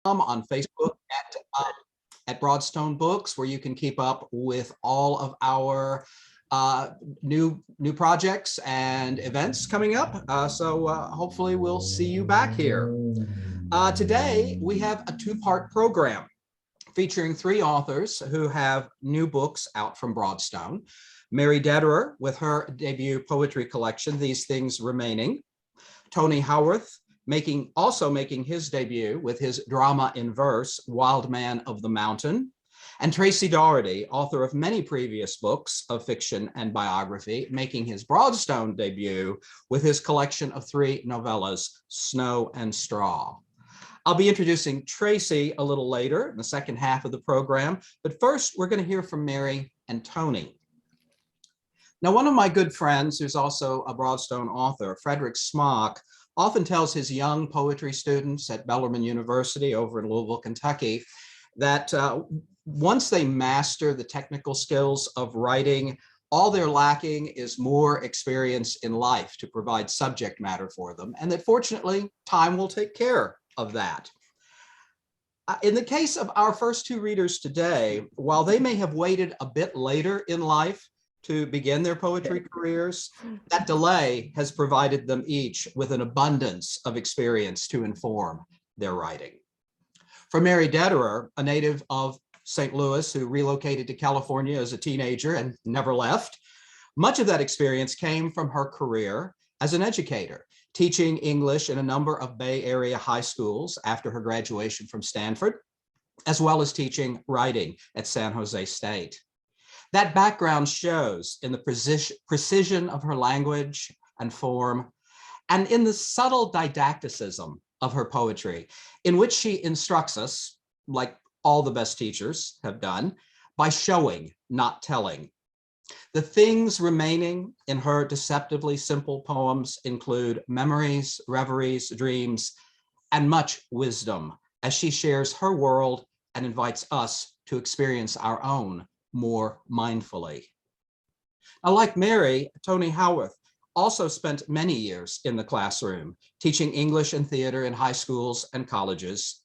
on Facebook at Broadstone Books, where you can keep up with all of our new projects and events coming up. So hopefully we'll see you back here. Today we have a two-part program featuring three authors who have new books out from Broadstone. Mary Dederer with her debut poetry collection, These Things Remaining. Tony Howarth also making his debut with his drama in verse, Wild Man of the Mountain. And Tracy Doherty, author of many previous books of fiction and biography, making his Broadstone debut with his collection of three novellas, Snow and Straw. I'll be introducing Tracy a little later in the second half of the program, but first we're going to hear from Mary and Tony. Now, one of my good friends, who's also a Broadstone author, Frederick Smock, often tells his young poetry students at Bellarmine University over in Louisville, Kentucky, that once they master the technical skills of writing, all they're lacking is more experience in life to provide subject matter for them, and that fortunately, time will take care of that. In the case of our first two readers today, while they may have waited a bit later in life to begin their poetry careers, that delay has provided them each with an abundance of experience to inform their writing. For Mary Dederer, a native of St. Louis who relocated to California as a teenager and never left, much of that experience came from her career as an educator, teaching English in a number of Bay Area high schools after her graduation from Stanford, as well as teaching writing at San Jose State. That background shows in the precision of her language and form, and in the subtle didacticism of her poetry, in which she instructs us, like all the best teachers have done, by showing, not telling. The things remaining in her deceptively simple poems include memories, reveries, dreams, and much wisdom as she shares her world and invites us to experience our own more mindfully. Now, like Mary, Tony Howarth also spent many years in the classroom, teaching English and theater in high schools and colleges.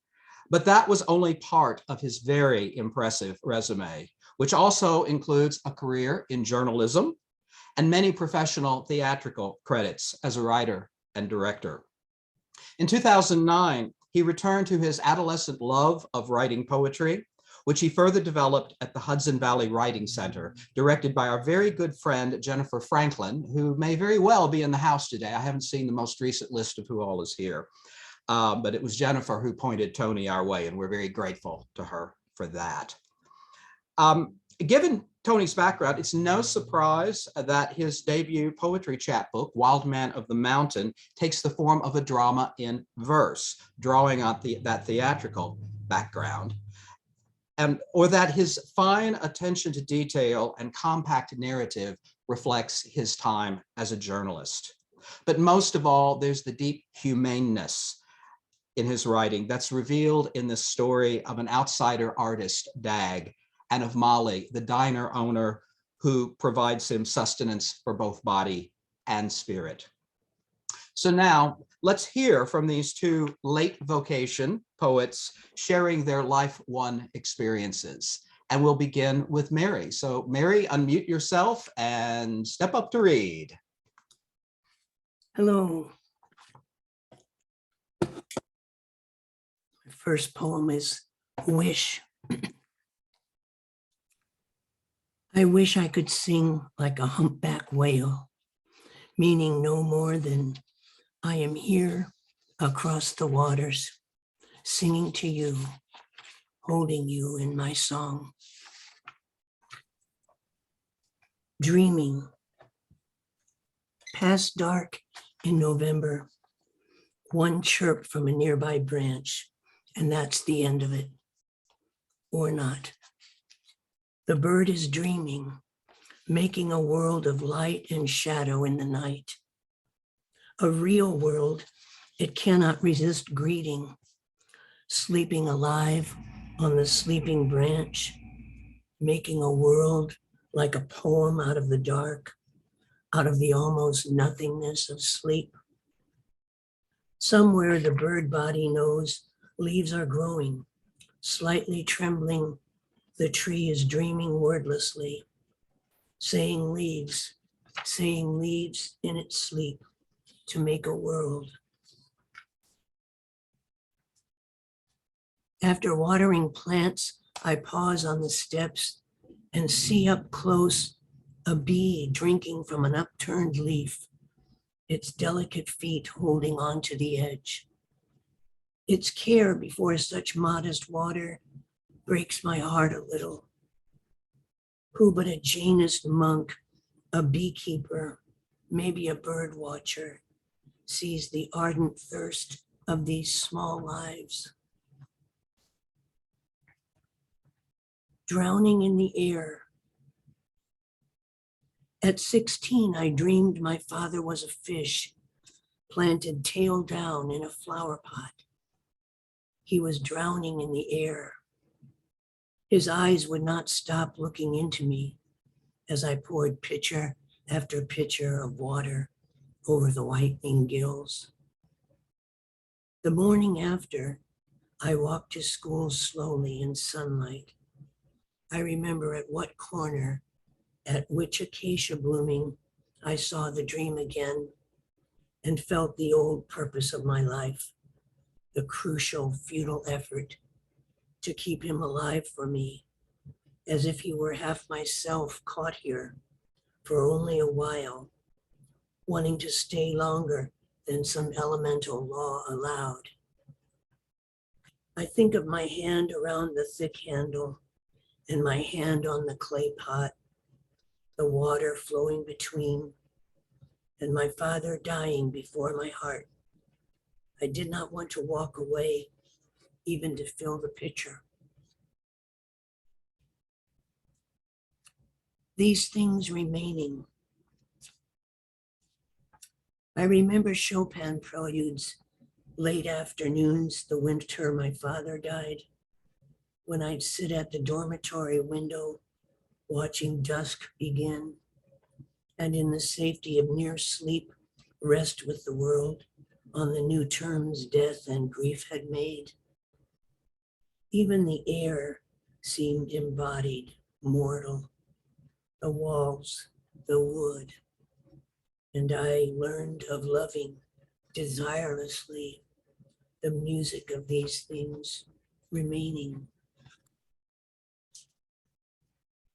But that was only part of his very impressive resume, which also includes a career in journalism and many professional theatrical credits as a writer and director. In 2009, he returned to his adolescent love of writing poetry, which he further developed at the Hudson Valley Writing Center, directed by our very good friend, Jennifer Franklin, who may very well be in the house today. I haven't seen the most recent list of who all is here, but it was Jennifer who pointed Tony our way, and we're very grateful to her for that. Given Tony's background, it's no surprise that his debut poetry chapbook, Wild Man of the Mountain, takes the form of a drama in verse, drawing on that theatrical background. Or that his fine attention to detail and compact narrative reflects his time as a journalist. But most of all, there's the deep humaneness in his writing that's revealed in the story of an outsider artist, Dag, and of Molly, the diner owner who provides him sustenance for both body and spirit. So now let's hear from these two late vocation poets sharing their life-won experiences. And we'll begin with Mary. So Mary, unmute yourself and step up to read. Hello. My first poem is Wish. I wish I could sing like a humpback whale, meaning no more than I am here across the waters, singing to you, holding you in my song. Dreaming, past dark in November, one chirp from a nearby branch, and that's the end of it, or not. The bird is dreaming, making a world of light and shadow in the night. A real world it cannot resist greeting, sleeping alive on the sleeping branch, making a world like a poem out of the dark, out of the almost nothingness of sleep. Somewhere the bird body knows Leaves are growing, slightly trembling. The tree is dreaming wordlessly, saying leaves in its sleep to make a world. After watering plants, I pause on the steps and see up close a bee drinking from an upturned leaf, its delicate feet holding on to the edge. Its care before such modest water breaks my heart a little. Who but a Jainist monk, a beekeeper, maybe a bird watcher, sees the ardent thirst of these small lives? Drowning in the air. At 16, I dreamed my father was a fish, planted tail down in a flower pot. He was drowning in the air. His eyes would not stop looking into me as I poured pitcher after pitcher of water over the whitening gills. The morning after, I walked to school slowly in sunlight. I remember at what corner, at which acacia blooming, I saw the dream again and felt the old purpose of my life, the crucial, futile effort to keep him alive for me, as if he were half myself caught here for only a while, wanting to stay longer than some elemental law allowed. I think of my hand around the thick handle and my hand on the clay pot, the water flowing between, and my father dying before my heart. I did not want to walk away, even to fill the pitcher. These things remaining. I remember Chopin preludes, late afternoons, the winter my father died, when I'd sit at the dormitory window, watching dusk begin, and in the safety of near sleep, rest with the world on the new terms death and grief had made. Even the air seemed embodied, mortal, the walls, the wood, and I learned of loving desirelessly, the music of these things remaining.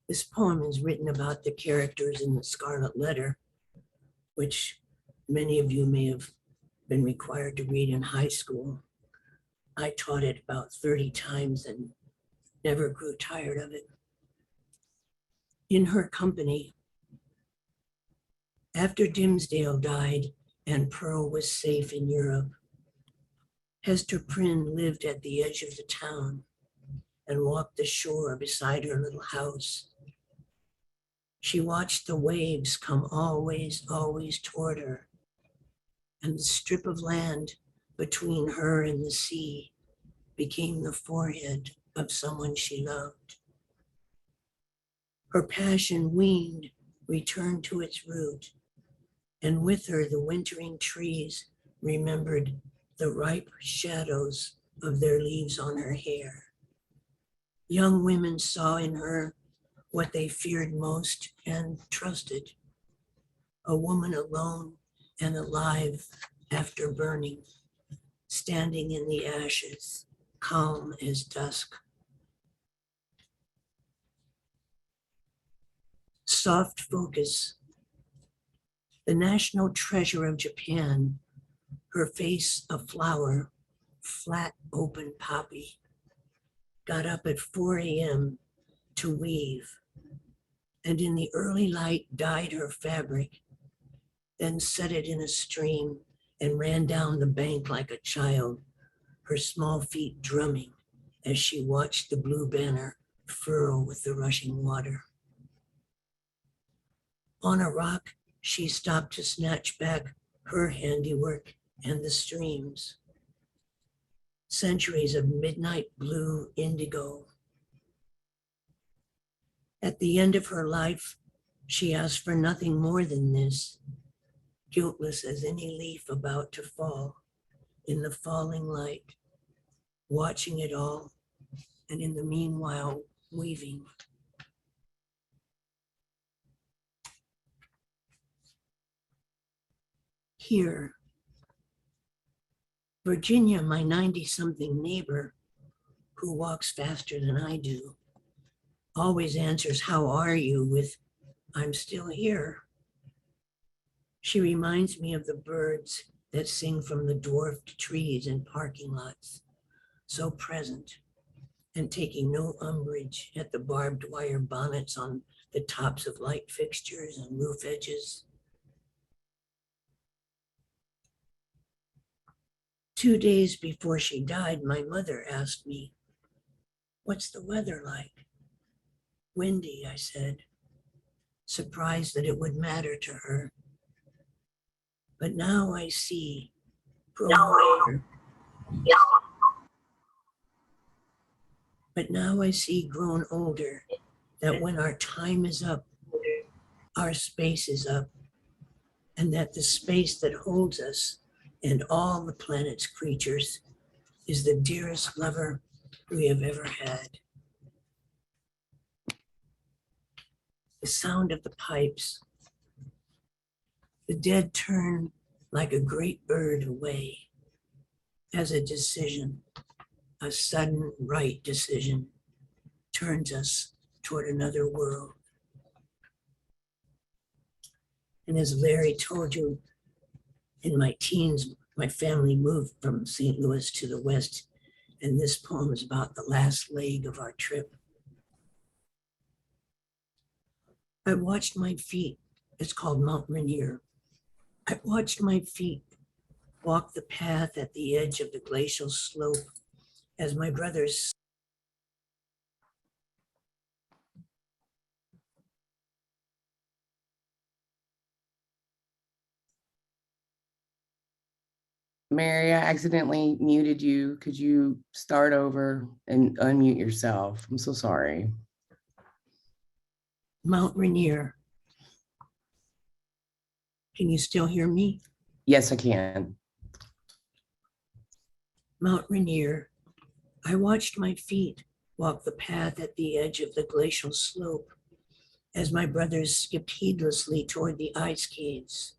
This poem is written about the characters in the Scarlet Letter, which many of you may have been required to read in high school. I taught it about 30 times and never grew tired of it. In her company, after Dimsdale died and Pearl was safe in Europe, Hester Prynne lived at the edge of the town and walked the shore beside her little house. She watched the waves come always, always toward her, and the strip of land between her and the sea became the forehead of someone she loved. Her passion weaned, returned to its root, and with her the wintering trees remembered the ripe shadows of their leaves on her hair. Young women saw in her what they feared most and trusted, a woman alone and alive after burning, standing in the ashes, calm as dusk. Soft focus. The national treasure of Japan, her face a flower, flat open poppy, got up at 4 a.m. to weave, and in the early light dyed her fabric, then set it in a stream and ran down the bank like a child, her small feet drumming as she watched the blue banner furrow with the rushing water. On a rock, she stopped to snatch back her handiwork and the streams. Centuries of midnight blue indigo. At the end of her life, she asked for nothing more than this, guiltless as any leaf about to fall in the falling light, watching it all, and in the meanwhile, weaving. Here, Virginia, my 90-something neighbor, who walks faster than I do, always answers, "How are you?" with, "I'm still here." She reminds me of the birds that sing from the dwarfed trees in parking lots, so present and taking no umbrage at the barbed wire bonnets on the tops of light fixtures and roof edges. 2 days before she died, my mother asked me, "What's the weather like?" "Windy," I said, surprised that it would matter to her. But now I see, grown older, that when our time is up, our space is up, and that the space that holds us and all the planet's creatures is the dearest lover we have ever had. The sound of the pipes. The dead turn like a great bird away as a decision, a sudden right decision, turns us toward another world. And as Larry told you, in my teens, my family moved from St. Louis to the West, and this poem is about the last leg of our trip. I watched my feet, it's called Mount Rainier. I watched my feet walk the path at the edge of the glacial slope as my brothers Mary, I accidentally muted you. Could you start over and unmute yourself? I'm so sorry. Mount Rainier. Can you still hear me? Yes, I can. Mount Rainier. I watched my feet walk the path at the edge of the glacial slope as my brothers skipped heedlessly toward the ice caves.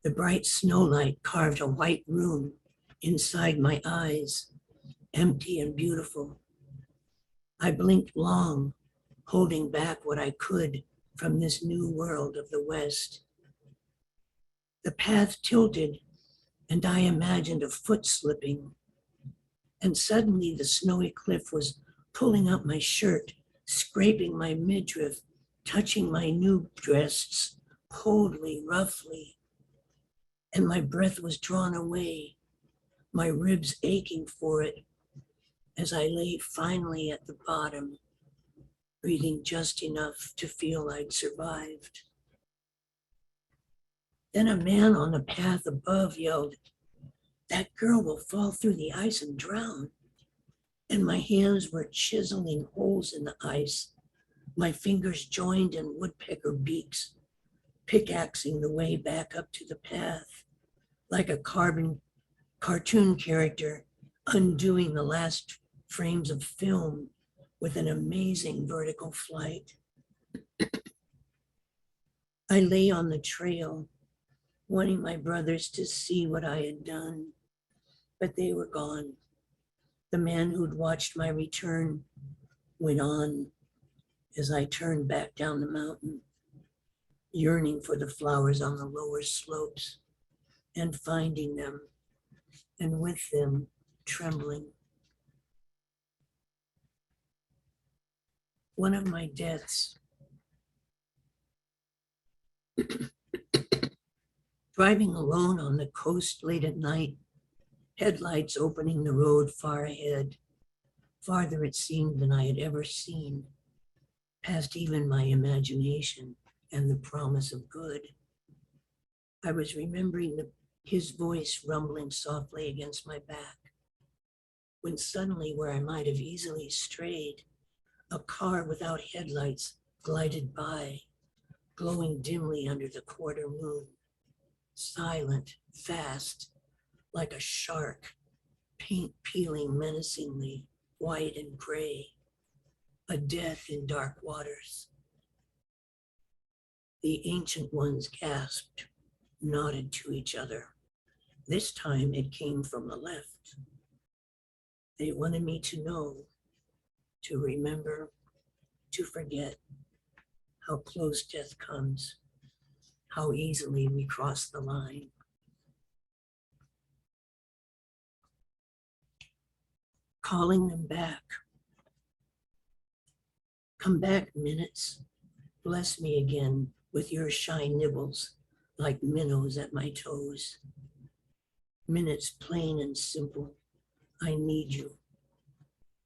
The bright snowlight carved a white room inside my eyes, empty and beautiful. I blinked long, holding back what I could from this new world of the West. The path tilted, and I imagined a foot slipping. And suddenly the snowy cliff was pulling up my shirt, scraping my midriff, touching my new breasts, coldly, roughly. And my breath was drawn away, my ribs aching for it, as I lay finally at the bottom, breathing just enough to feel I'd survived. Then a man on the path above yelled, "That girl will fall through the ice and drown." And my hands were chiseling holes in the ice, my fingers joined in woodpecker beaks, pickaxing the way back up to the path, like a cartoon character undoing the last frames of film with an amazing vertical flight. I lay on the trail, wanting my brothers to see what I had done, but they were gone. The man who'd watched my return went on as I turned back down the mountain, yearning for the flowers on the lower slopes and finding them, and with them trembling. One of my deaths. Driving alone on the coast late at night, headlights opening the road far ahead, farther it seemed than I had ever seen, past even my imagination and the promise of good. I was remembering his voice rumbling softly against my back, when suddenly, where I might have easily strayed, a car without headlights glided by, glowing dimly under the quarter moon, silent, fast, like a shark paint peeling menacingly, white and gray, a death in dark waters. The ancient ones gasped, nodded to each other. This time it came from the left. They wanted me to know, to remember, to forget how close death comes, how easily we cross the line. Calling them back. Come back, minutes. Bless me again with your shy nibbles like minnows at my toes. Minutes plain and simple. I need you.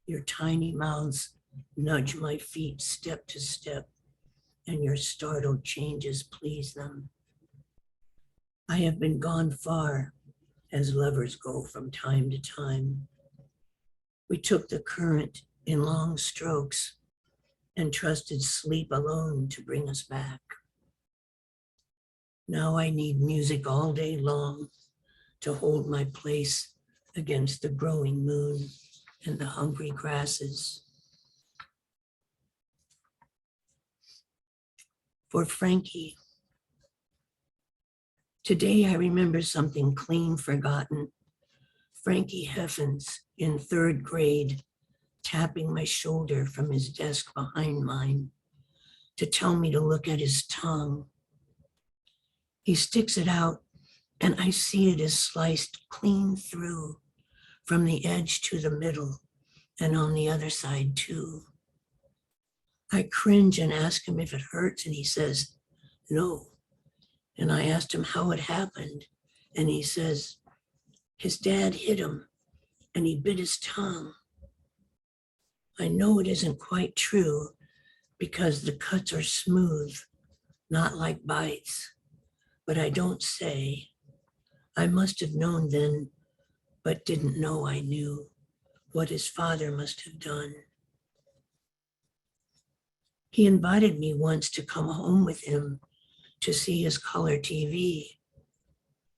Your tiny mouths nudge my feet step to step, and your startled changes please them. I have been gone far, as lovers go from time to time. We took the current in long strokes and trusted sleep alone to bring us back. Now I need music all day long to hold my place against the growing moon and the hungry grasses. For Frankie, today I remember something clean forgotten. Frankie Heffens in 3rd grade, tapping my shoulder from his desk behind mine to tell me to look at his tongue. He sticks it out and I see it is sliced clean through from the edge to the middle and on the other side too. I cringe and ask him if it hurts and he says, no. And I asked him how it happened and he says, his dad hit him and he bit his tongue. I know it isn't quite true because the cuts are smooth, not like bites, but I don't say. I must have known then, but didn't know I knew what his father must have done. He invited me once to come home with him to see his color TV,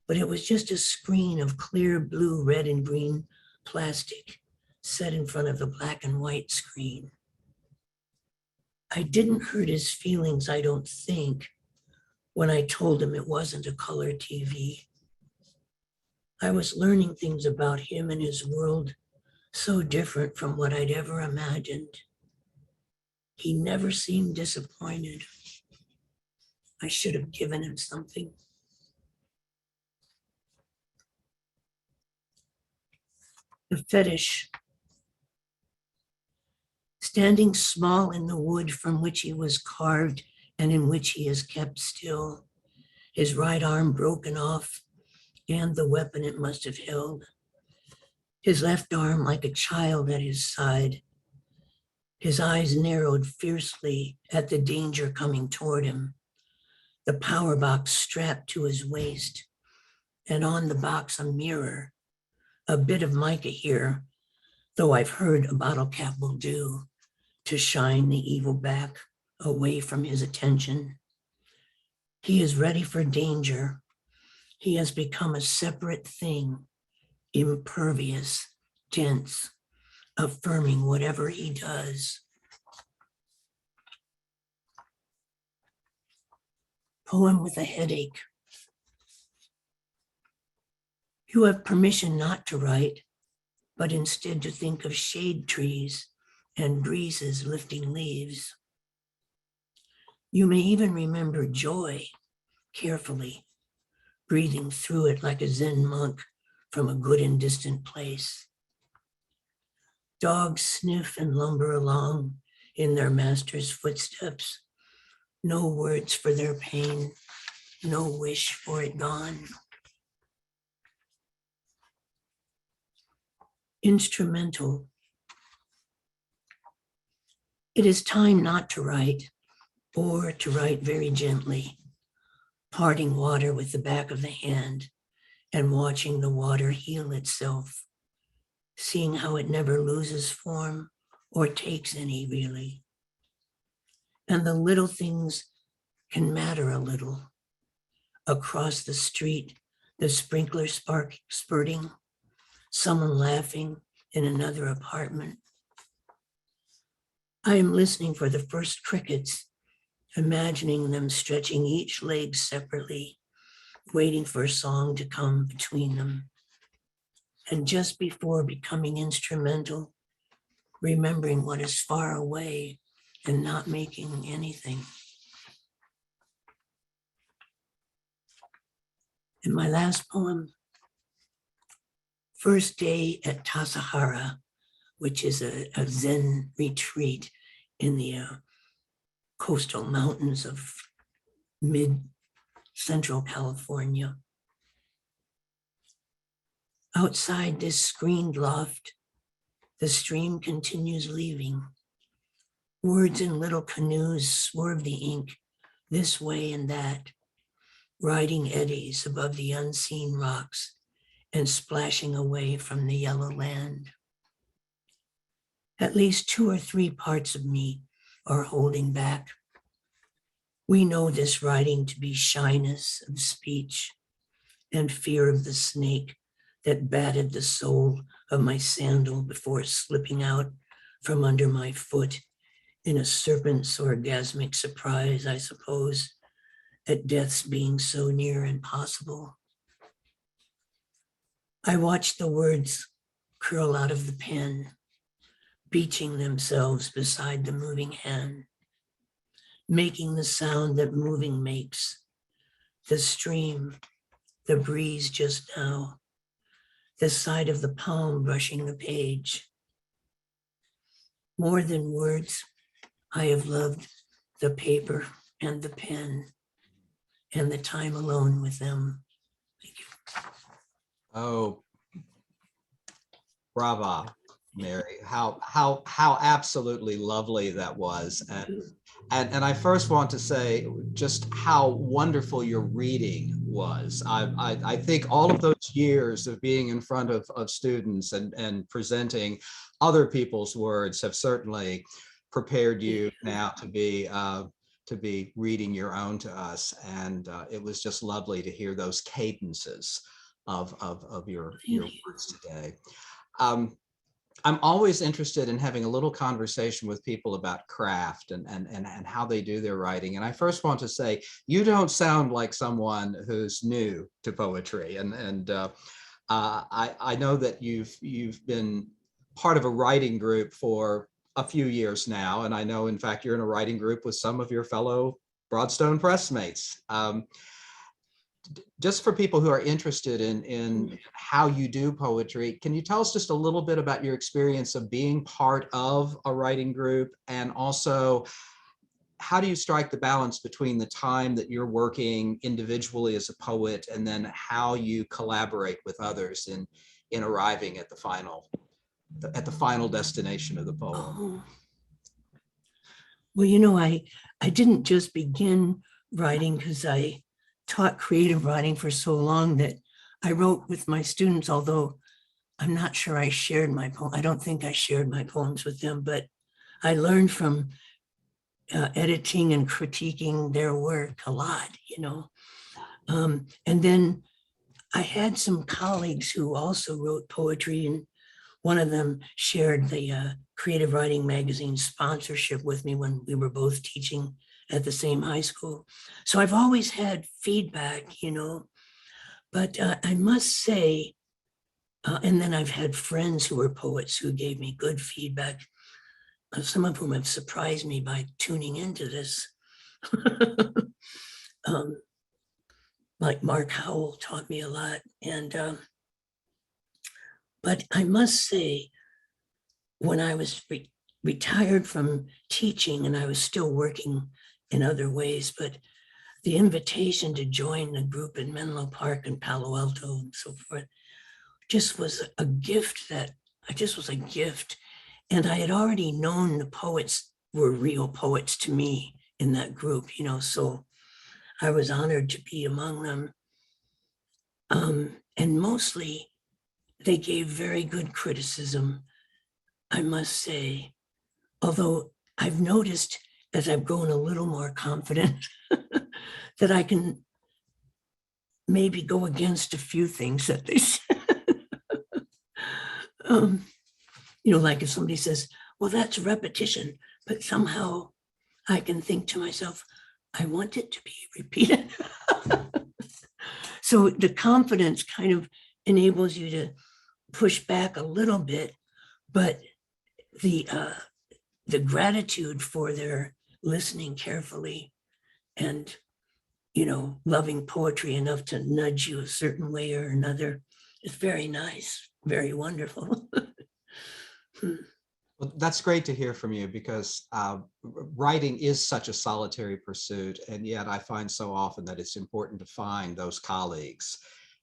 but it was just a screen of clear blue, red, and green plastic set in front of the black and white screen. I didn't hurt his feelings, I don't think, when I told him it wasn't a color TV. I was learning things about him and his world so different from what I'd ever imagined. He never seemed disappointed. I should have given him something. The fetish. Standing small in the wood from which he was carved and in which he is kept still, his right arm broken off and the weapon it must have held, his left arm like a child at his side, his eyes narrowed fiercely at the danger coming toward him, the power box strapped to his waist, and on the box a mirror, a bit of mica here, though I've heard a bottle cap will do, to shine the evil back away from his attention. He is ready for danger. He has become a separate thing, impervious, dense, affirming whatever he does. Poem with a headache. You have permission not to write, but instead to think of shade trees and breezes lifting leaves. You may even remember joy carefully, breathing through it like a Zen monk from a good and distant place. Dogs sniff and lumber along in their master's footsteps. No words for their pain, no wish for it gone. Instrumental. It is time not to write, or to write very gently, parting water with the back of the hand and watching the water heal itself, seeing how it never loses form or takes any really. And the little things can matter a little. Across the street, the sprinkler spurting, someone laughing in another apartment. I am listening for the first crickets, imagining them stretching each leg separately, waiting for a song to come between them. And just before becoming instrumental, remembering what is far away and not making anything. And my last poem, First Day at Tassajara, which is a Zen retreat in the coastal mountains of mid-central California. Outside this screened loft, the stream continues leaving. Words in little canoes swerve the ink this way and that, riding eddies above the unseen rocks and splashing away from the yellow land. At least 2 or 3 parts of me are holding back. We know this writing to be shyness of speech and fear of the snake that batted the sole of my sandal before slipping out from under my foot in a serpent's orgasmic surprise, I suppose, at death's being so near and possible. I watched the words curl out of the pen, beaching themselves beside the moving hand, making the sound that moving makes, the stream, the breeze just now, the side of the palm brushing the page. More than words, I have loved the paper and the pen and the time alone with them. Thank you. Oh, brava, Mary. How absolutely lovely that was. And I first want to say just how wonderful your reading was. I think all of those years of being in front of students and presenting other people's words have certainly prepared you now to be reading your own to us. And it was just lovely to hear those cadences of your words today. I'm always interested in having a little conversation with people about craft and how they do their writing. And I first want to say, you don't sound like someone who's new to poetry. I know that you've been part of a writing group for a few years now. And I know, in fact, you're in a writing group with some of your fellow Broadstone pressmates. Just for people who are interested in how you do poetry, can you tell us just a little bit about your experience of being part of a writing group, and also how do you strike the balance between the time that you're working individually as a poet and then how you collaborate with others in arriving at the final destination of the poem? Oh. Well, you know, I didn't just begin writing because I taught creative writing for so long that I wrote with my students, although I'm not sure I shared my poem. I don't think I shared my poems with them, but I learned from editing and critiquing their work a lot, you know. And then I had some colleagues who also wrote poetry, and one of them shared the Creative Writing Magazine sponsorship with me when we were both teaching at the same high school. So I've always had feedback, you know, but I must say, and then I've had friends who were poets who gave me good feedback, some of whom have surprised me by tuning into this. Like Mark Howell taught me a lot. And, but I must say, when I was retired from teaching and I was still working in other ways, but the invitation to join the group in Menlo Park and Palo Alto and so forth just was a gift And I had already known the poets were real poets to me in that group, you know, so I was honored to be among them. And mostly they gave very good criticism, I must say, although I've noticed as I've grown a little more confident that I can maybe go against a few things that they said. Like if somebody says, well, that's repetition, but somehow I can think to myself, I want it to be repeated. So the confidence kind of enables you to push back a little bit, but the gratitude for their listening carefully and, loving poetry enough to nudge you a certain way or another is very nice, very wonderful. Well, that's great to hear from you, because writing is such a solitary pursuit, and yet I find so often that it's important to find those colleagues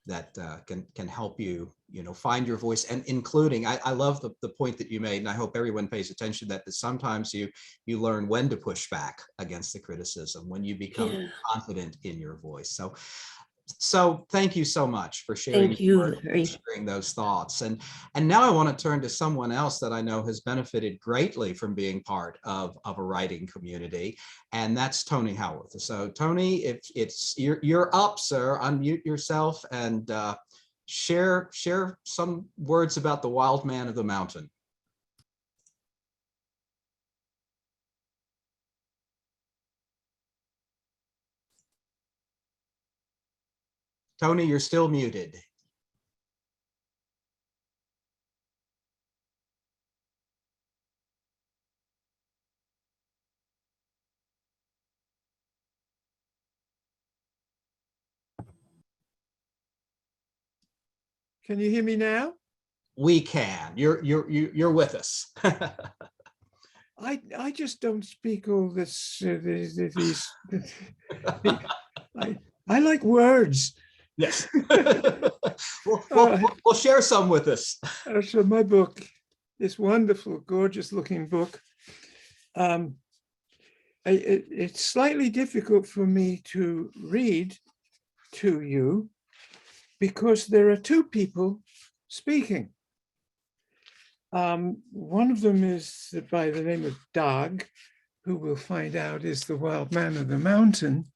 that can help you, find your voice. And including, I love the point that you made, and I hope everyone pays attention that sometimes you learn when to push back against the criticism, when you become confident in your voice. So thank you so much for sharing, Thank you, Larry. sharing those thoughts. And now I want to turn to someone else that I know has benefited greatly from being part of a writing community, and that's Tony Howarth. So Tony, if you're up, sir, unmute yourself and share some words about the wild man of the mountain. Tony, you're still muted. Can you hear me now? We can. You're with us. I just don't speak all this. I like words. Yes. We'll share some with us. So my book, this wonderful, gorgeous looking book, it's slightly difficult for me to read to you because there are two people speaking. One of them is by the name of Dag, who we'll find out is the wild man of the mountain.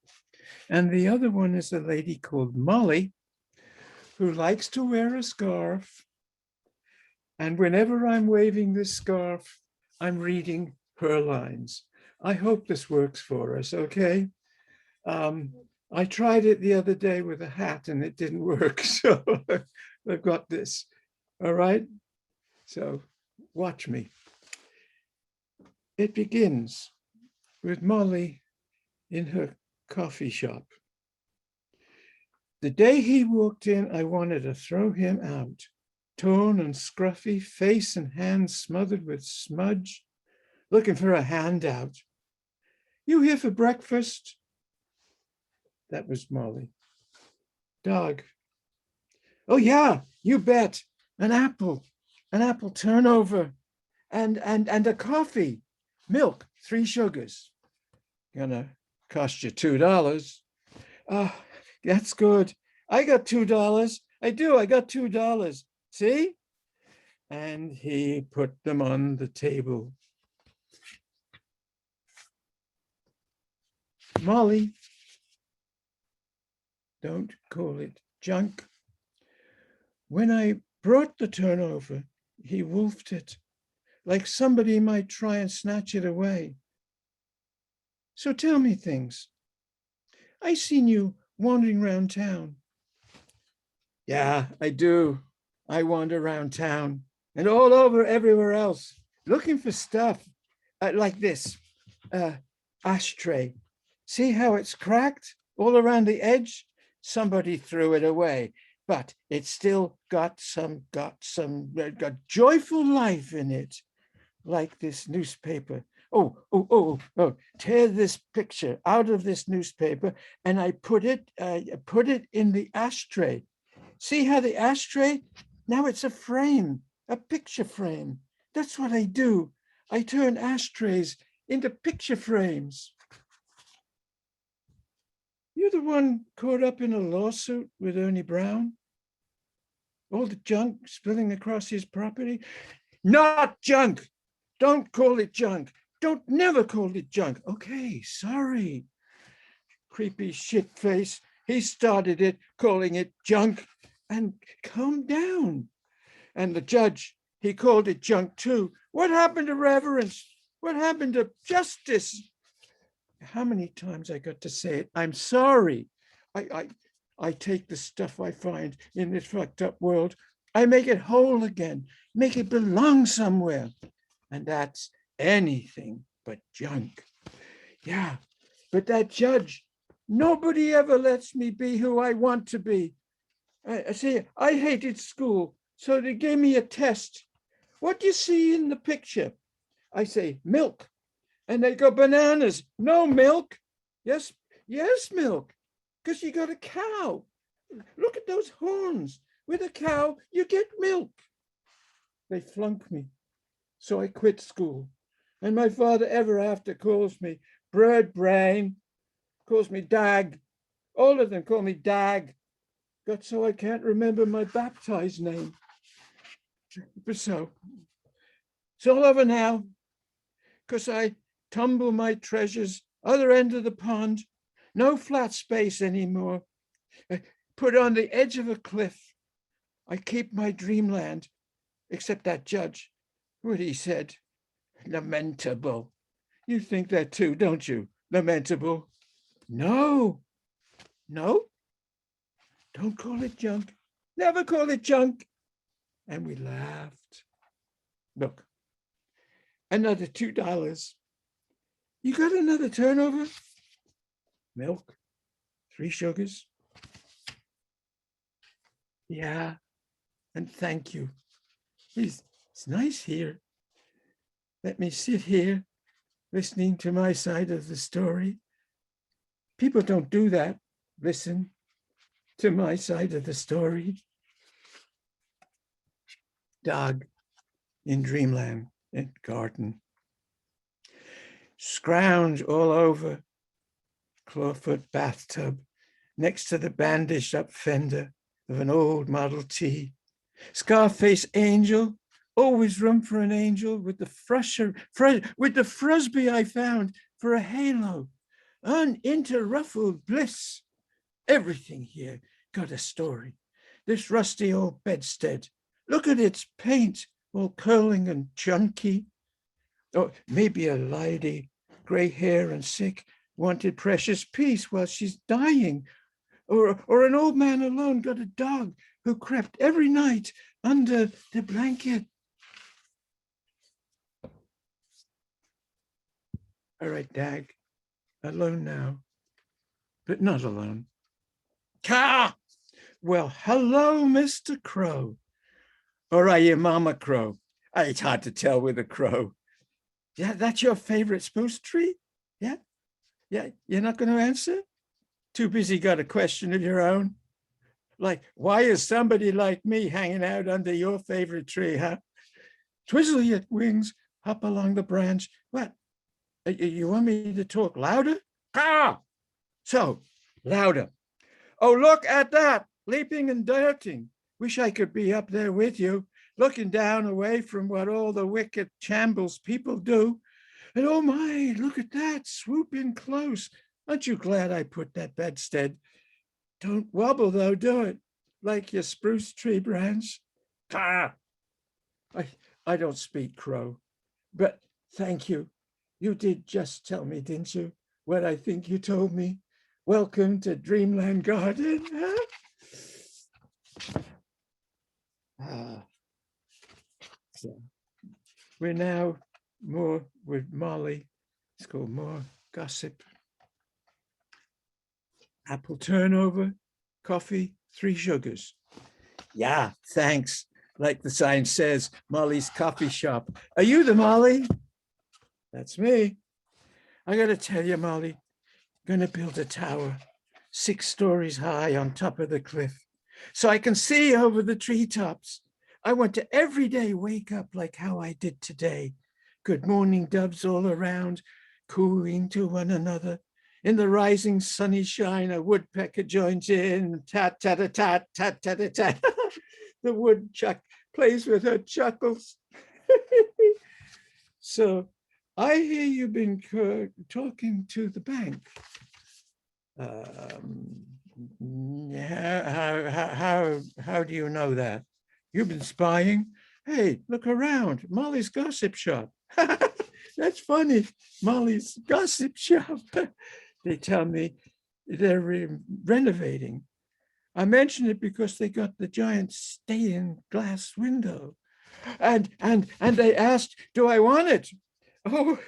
And the other one is a lady called Molly, who likes to wear a scarf. And whenever I'm waving this scarf, I'm reading her lines. I hope this works for us, okay? I tried it the other day with a hat and it didn't work, so I've got this, all right? So watch me. It begins with Molly in her coffee shop. The day he walked in, I wanted to throw him out. Torn and scruffy, face and hands smothered with smudge, looking for a handout. You here for breakfast? That was Molly. Dog. Oh yeah, you bet. An apple turnover, and a coffee. Milk, 3 sugars. Gonna cost you $2. Oh, that's good. I got $2. I got $2. See? And he put them on the table. Molly, don't call it junk. When I brought the turnover, he wolfed it, like somebody might try and snatch it away. So tell me things. I seen you wandering around town. Yeah, I do. I wander around town and all over everywhere else, looking for stuff like this ashtray. See how it's cracked all around the edge? Somebody threw it away, but it's still got joyful life in it, like this newspaper. Oh, tear this picture out of this newspaper and I put it in the ashtray. See how the ashtray, now it's a frame, a picture frame. That's what I do. I turn ashtrays into picture frames. You're the one caught up in a lawsuit with Ernie Brown? All the junk spilling across his property? Not junk. Don't call it junk. Don't never call it junk. Okay, sorry. Creepy shit face. He started it, calling it junk. And calm down. And the judge, He called it junk too. What happened to reverence? What happened to justice? How many times I got to say it? I'm sorry. I take the stuff I find in this fucked up world. I make it whole again, make it belong somewhere. And that's anything but junk. Yeah, but that judge, nobody ever lets me be who I want to be. I see, I hated school, so they gave me a test. What do you see in the picture? I say, milk. And they go, bananas. No milk. Yes, yes, milk. Because you got a cow. Look at those horns. With a cow, you get milk. They flunk me. So I quit school. And my father ever after calls me bird brain, calls me Dag. All of them call me Dag. Got so I can't remember my baptized name. But so it's all over now, because I tumble my treasures other end of the pond. No flat space anymore. I put on the edge of a cliff. I keep my dreamland, except that judge, what he said, lamentable. You think that too, don't you? Lamentable. No, no, don't call it junk. Never call it junk. And we laughed. Look, another $2. You got another turnover? Milk, 3 sugars. Yeah, and thank you. It's nice here. Let me sit here listening to my side of the story. People don't do that. Listen to my side of the story. Dog in dreamland and garden. Scrounge all over. Clawfoot bathtub next to the bandaged up fender of an old Model T. Scarface angel, always room for an angel with the frusby I found for a halo. Uninterruffled bliss. Everything here got a story. This rusty old bedstead, look at its paint, all curling and chunky. Or maybe a lady, gray hair and sick, wanted precious peace while she's dying. Or an old man alone got a dog who crept every night under the blanket. All right, Dag, alone now, but not alone. Caw! Well, hello, Mr. Crow. Or are you Mama Crow? It's hard to tell with a crow. Yeah, that's your favorite spruce tree? Yeah? Yeah, you're not going to answer? Too busy got a question of your own? Like, why is somebody like me hanging out under your favorite tree, huh? Twizzle your wings, hop along the branch. What? You want me to talk louder? Ah! So, louder. Oh, look at that, leaping and darting. Wish I could be up there with you, looking down away from what all the wicked shambles people do. And oh my, look at that, swoop in close. Aren't you glad I put that bedstead? Don't wobble though, do it, like your spruce tree branch. Ah! I don't speak crow, but thank you. You did just tell me, didn't you, what I think you told me? Welcome to Dreamland Garden. Huh? So we're now more with Molly. It's called More Gossip. Apple turnover, coffee, 3 sugars. Yeah, thanks. Like the sign says, Molly's coffee shop. Are you the Molly? That's me. I got to tell you, Molly, gonna build a tower 6 stories high on top of the cliff so I can see over the treetops. I want to every day wake up like how I did today. Good morning doves all around, cooing to one another. In the rising sunny shine, a woodpecker joins in, tat, tat, tat, tat, tat, tat, tat. The woodchuck plays with her chuckles. So I hear you've been talking to the bank. Yeah, how do you know that? You've been spying? Hey, look around, Molly's gossip shop. That's funny, Molly's gossip shop. They tell me they're renovating. I mention it because they got the giant stained glass window. And they asked, do I want it? Oh,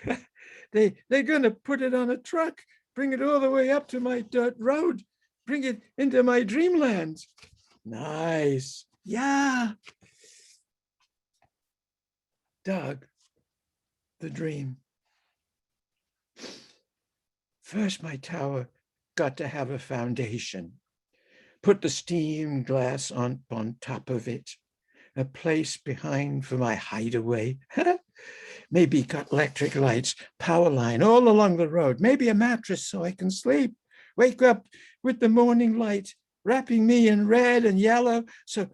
they're gonna put it on a truck, bring it all the way up to my dirt road, bring it into my dreamland. Nice. Yeah. Doug, the dream. First, my tower got to have a foundation. Put the steam glass on top of it. A place behind for my hideaway. Maybe got electric lights, power line all along the road. Maybe a mattress so I can sleep. Wake up with the morning light, wrapping me in red and yellow. So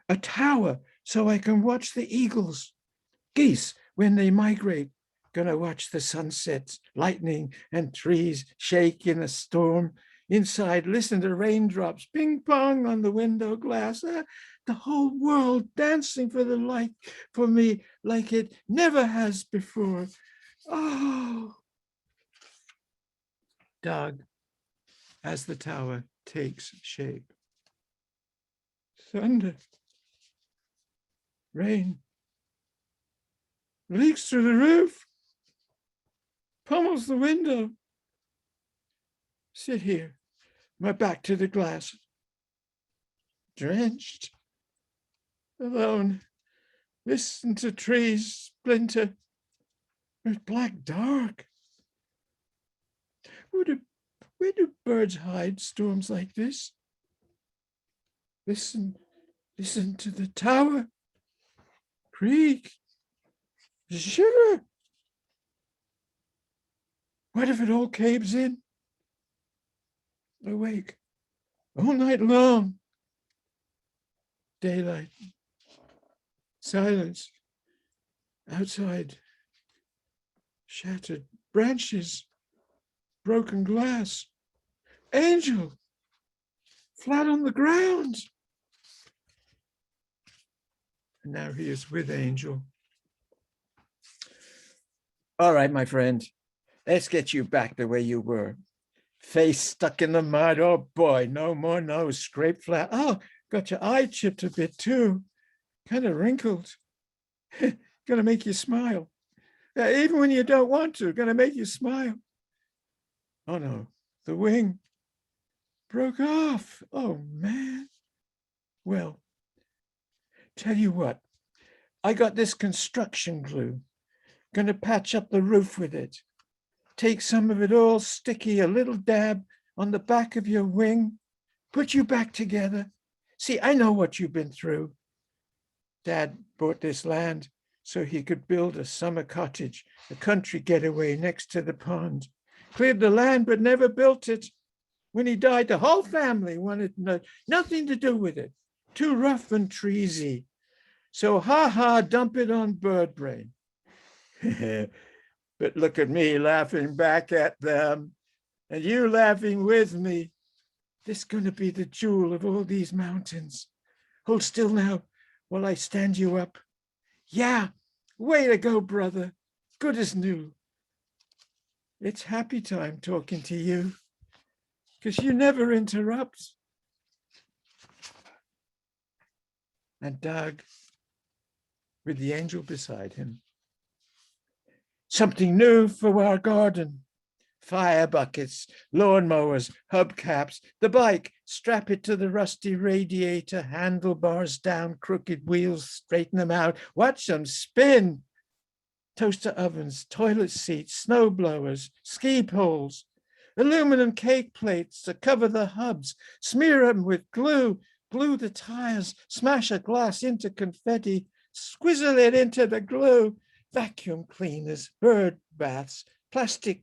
a tower so I can watch the eagles, geese when they migrate. Gonna watch the sunsets, lightning and trees shake in a storm. Inside, listen to raindrops, ping pong on the window glass. The whole world dancing for the light for me like it never has before. Oh, Doug, as the tower takes shape. Thunder, rain, leaks through the roof, pummels the window. Sit here, my back to the glass, drenched, alone. Listen to trees splinter. It's black dark. Where do birds hide storms like this? Listen to the tower creak, shiver. What if it all caves in? Awake all night long. Daylight, silence, outside, shattered branches, broken glass, Angel, flat on the ground. And now he is with Angel. All right, my friend, let's get you back the way you were. Face stuck in the mud. Oh boy, no more nose, scraped flat. Oh, got your eye chipped a bit too. Kind of wrinkled. Gonna make you smile. Even when you don't want to, gonna make you smile. Oh no, the wing broke off. Oh man. Well, tell you what, I got this construction glue. Gonna patch up the roof with it. Take some of it all sticky, a little dab on the back of your wing, put you back together. See, I know what you've been through. Dad bought this land so he could build a summer cottage, a country getaway next to the pond. Cleared the land, but never built it. When he died, the whole family wanted nothing to do with it. Too rough and treesy. So dump it on bird brain. But look at me laughing back at them, and you laughing with me. This is going to be the jewel of all these mountains. Hold still now while I stand you up. Yeah, way to go, brother. Good as new. It's happy time talking to you, because you never interrupt. And Doug, with the angel beside him. Something new for our garden. Fire buckets, lawnmowers, hubcaps, the bike, strap it to the rusty radiator, handlebars down, crooked wheels, straighten them out, watch them spin. Toaster ovens, toilet seats, snow blowers, ski poles, aluminum cake plates to cover the hubs, smear them with glue, glue the tires, smash a glass into confetti, squizzle it into the glue, vacuum cleaners, bird baths, plastic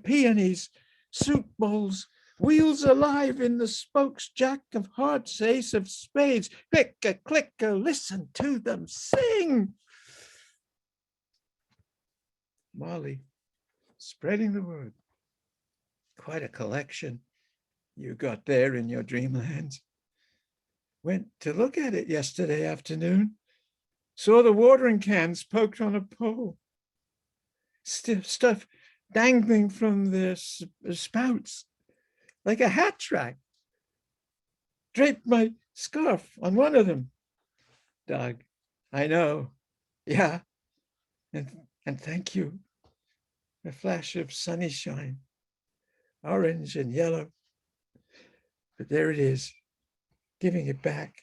peonies, soup bowls, wheels alive in the spokes, jack of hearts, ace of spades, clicker, clicker, listen to them sing. Molly, spreading the word. Quite a collection you got there in your dreamland. Went to look at it yesterday afternoon. Saw the watering cans poked on a pole. Stuff dangling from their spouts like a hat rack. Draped my scarf on one of them. Doug, I know. Yeah. And thank you. A flash of sunny shine, orange and yellow. But there it is, giving it back.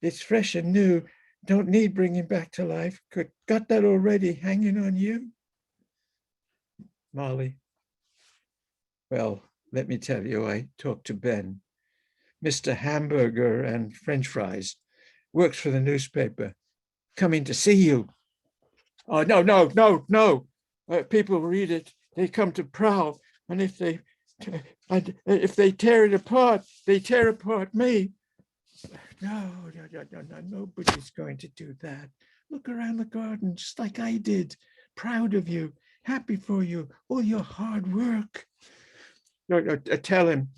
It's fresh and new. Don't need bringing back to life. Got that already hanging on you. Molly. Well, let me tell you, I talked to Ben. Mr. Hamburger and French fries. Works for the newspaper. Coming to see you. Oh, no. People read it. They come to prowl. And if they tear it apart, they tear apart me. No, nobody's going to do that. Look around the garden, just like I did. Proud of you, happy for you, all your hard work. No, tell him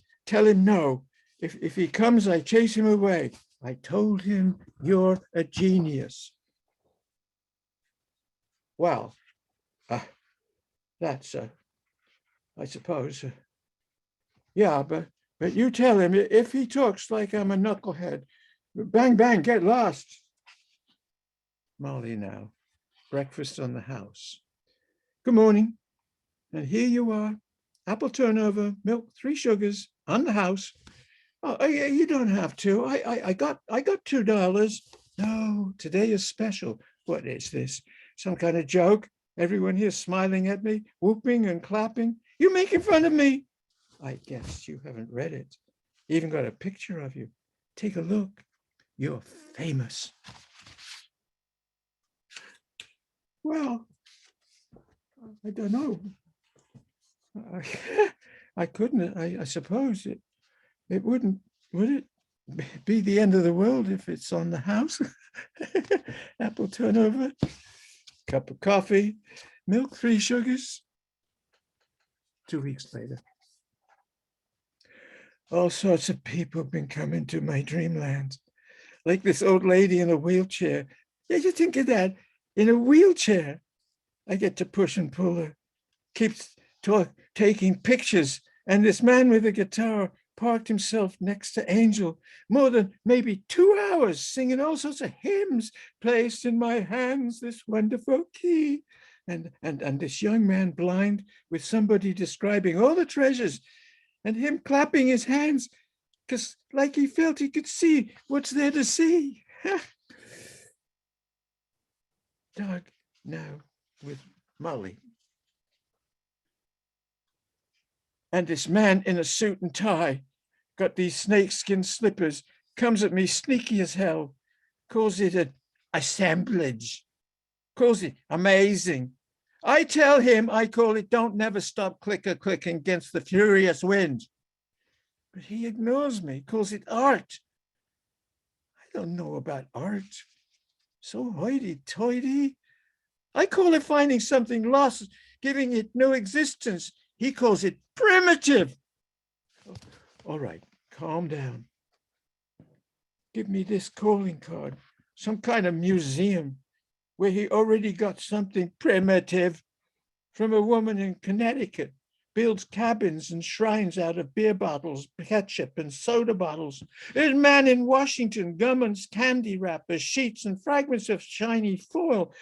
no. If he comes, I chase him away. I told him you're a genius. Well, that's, I suppose, yeah, but you tell him if he talks like I'm a knucklehead, bang, bang, get lost. Molly now, breakfast on the house. Good morning. And here you are, apple turnover, milk, 3 sugars on the house. Oh, you don't have to. I got $2. No, today is special. What is this? Some kind of joke? Everyone here smiling at me, whooping and clapping. You making fun of me? I guess you haven't read it. Even got a picture of you. Take a look. You're famous. Well, I don't know. I couldn't. I suppose it wouldn't. Would it be the end of the world if it's on the house? Apple turnover, cup of coffee, milk, 3 sugars. 2 weeks later. All sorts of people have been coming to my dreamland. Like this old lady in a wheelchair. Yeah, you think of that, in a wheelchair. I get to push and pull her. Keeps taking pictures. And this man with a guitar parked himself next to Angel, more than maybe 2 hours, singing all sorts of hymns, placed in my hands this wonderful key. And this young man blind with somebody describing all the treasures and him clapping his hands because like he felt he could see what's there to see. Doug now with Molly. And this man in a suit and tie, got these snakeskin slippers, comes at me sneaky as hell, calls it an assemblage, calls it amazing. I tell him I call it don't never stop clicking against the furious wind. But he ignores me, calls it art. I don't know about art. So hoity-toity. I call it finding something lost, giving it no existence. He calls it primitive. All right, calm down. Give me this calling card, some kind of museum where he already got something primitive from a woman in Connecticut, builds cabins and shrines out of beer bottles, ketchup and soda bottles. There's a man in Washington, gummies, candy wrappers, sheets and fragments of shiny foil,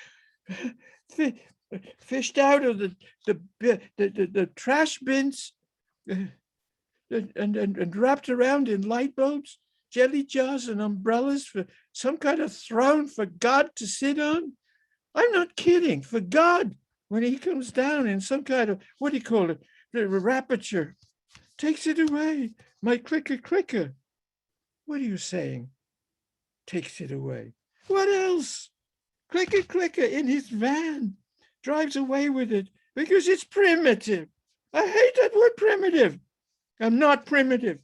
fished out of the trash bins and wrapped around in light bulbs, jelly jars and umbrellas for some kind of throne for God to sit on. I'm not kidding, for God, when he comes down in some kind of, what do you call it, the rapature, takes it away, my clicker. What are you saying? Takes it away. What else? Clicker in his van, drives away with it because it's primitive. I hate that word primitive. I'm not primitive.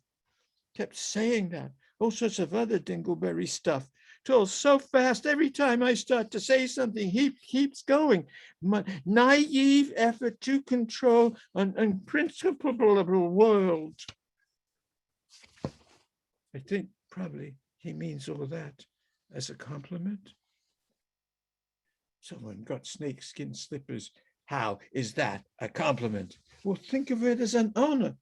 Kept saying that. All sorts of other dingleberry stuff. Told so fast every time I start to say something, he keeps going. My naive effort to control an unprinciplable world. I think probably he means all that as a compliment. Someone got snakeskin slippers. How is that a compliment? Well, think of it as an honor.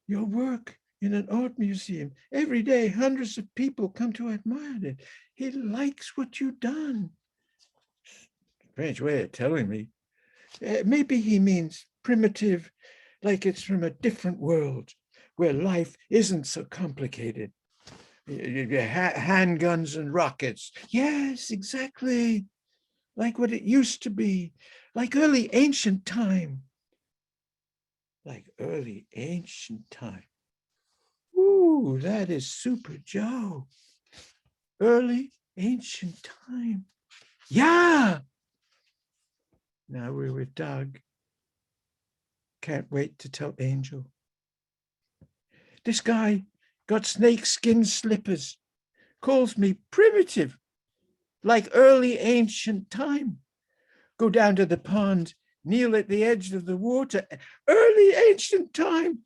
Your work in an art museum. Every day, hundreds of people come to admire it. He likes what you've done. Strange way of telling me. Maybe he means primitive, like it's from a different world where life isn't so complicated. Handguns and rockets. Yes, exactly. Like what it used to be, like early ancient time. Like early ancient time. Ooh, that is super Joe. Early ancient time. Yeah. Now we're with Doug. Can't wait to tell Angel. This guy got snakeskin slippers, calls me primitive, like early ancient time. Go down to the pond, kneel at the edge of the water, early ancient time.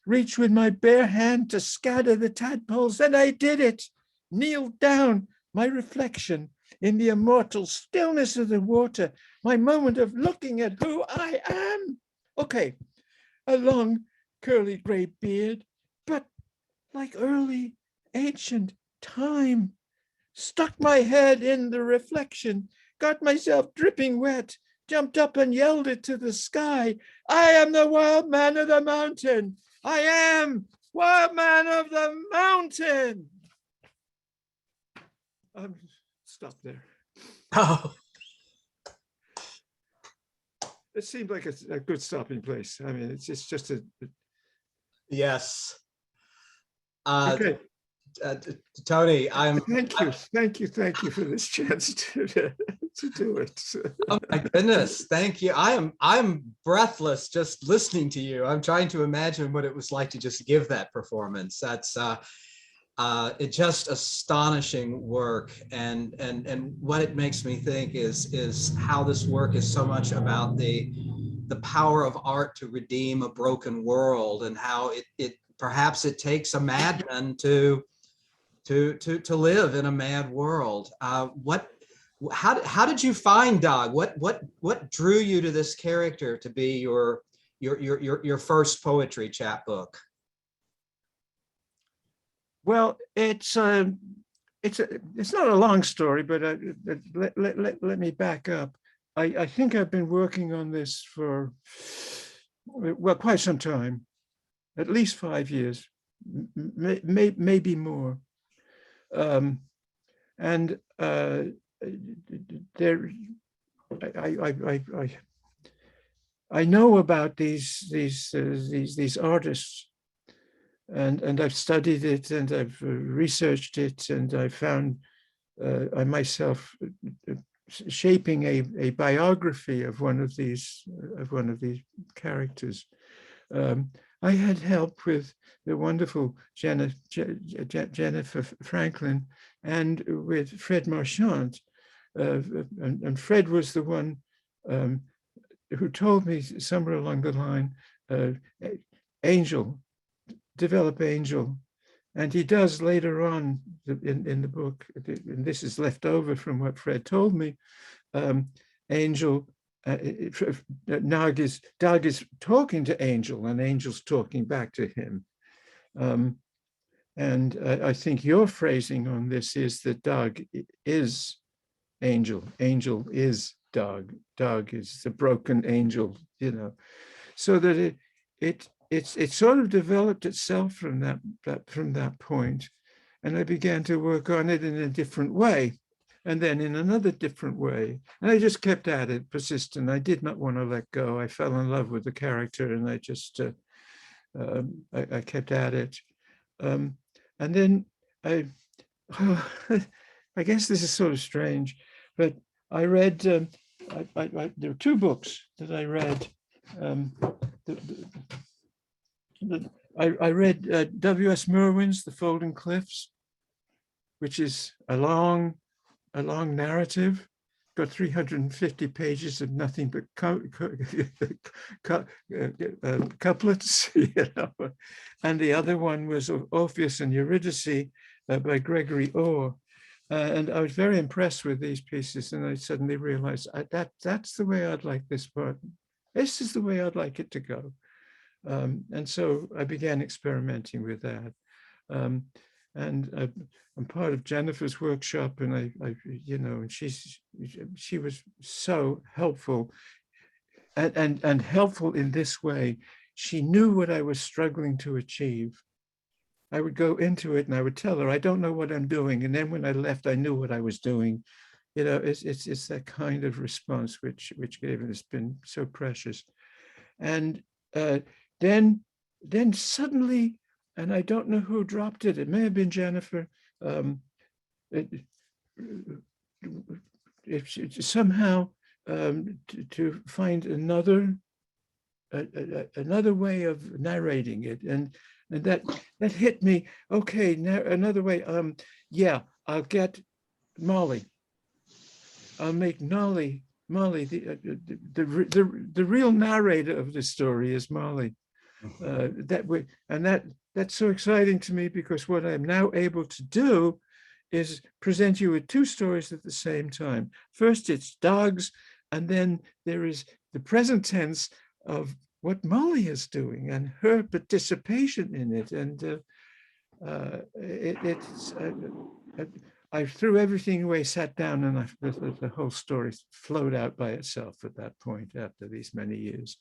Reach with my bare hand to scatter the tadpoles, and I did it. Kneel down, my reflection in the immortal stillness of the water, my moment of looking at who I am. Okay, a long curly gray beard, but like early ancient time. Stuck my head in the reflection, got myself dripping wet, jumped up and yelled it to the sky. I am the wild man of the mountain. I am wild man of the mountain. Stop there. Oh, It seemed like a good stopping place. I mean, it's just a. yes. Okay. Tony, Thank you for this chance to do it. oh my goodness, thank you. I'm breathless just listening to you. I'm trying to imagine what it was like to just give that performance. That's it's just astonishing work, and what it makes me think is how this work is so much about the power of art to redeem a broken world, and how it perhaps it takes a madman to live in a mad world. How did you find Doug? What drew you to this character to be your first poetry chapbook? Well, it's not a long story, but let me back up. I think I've been working on this for, well, quite some time, at least 5 years, maybe more. And there, I know about these artists, and I've studied it, and I've researched it, and I found I myself shaping a biography of one of these characters. I had help with the wonderful Jennifer Franklin and with Fred Marchand. And Fred was the one who told me somewhere along the line, Angel, develop Angel. And he does later on in the book, and this is left over from what Fred told me, Angel, Doug is talking to Angel, and Angel's talking back to him. And I think your phrasing on this is that Doug is Angel, Angel is Doug, Doug is the broken angel, you know, so that it sort of developed itself from that point, and I began to work on it in a different way. And then in another different way. And I just kept at it, persistent. I did not want to let go. I fell in love with the character, and I just, I kept at it. And then I guess this is sort of strange, but I read, there were 2 books that I read. I read W.S. Merwin's The Folding Cliffs, which is a long narrative, got 350 pages of nothing but couplets, you know. And the other one was Orpheus and Eurydice by Gregory Orr. And I was very impressed with these pieces, and I suddenly realized that's the way I'd like this part. This is the way I'd like it to go. And so I began experimenting with that. And I'm part of Jennifer's workshop, and and she was so helpful, and helpful in this way. She knew what I was struggling to achieve. I would go into it and I would tell her, I don't know what I'm doing. And then when I left, I knew what I was doing. It's that kind of response which has been so precious. And then suddenly, and I don't know who dropped it. It may have been Jennifer. Somehow to find another way of narrating it, and that hit me. Okay, now another way. Yeah, I'll get Molly. I'll make Molly the real narrator of this story is Molly. That way, and that's so exciting to me, because what I'm now able to do is present you with two stories at the same time. First, it's dogs, and then there is the present tense of what Molly is doing and her participation in it. And I threw everything away, sat down, and the whole story flowed out by itself at that point after these many years.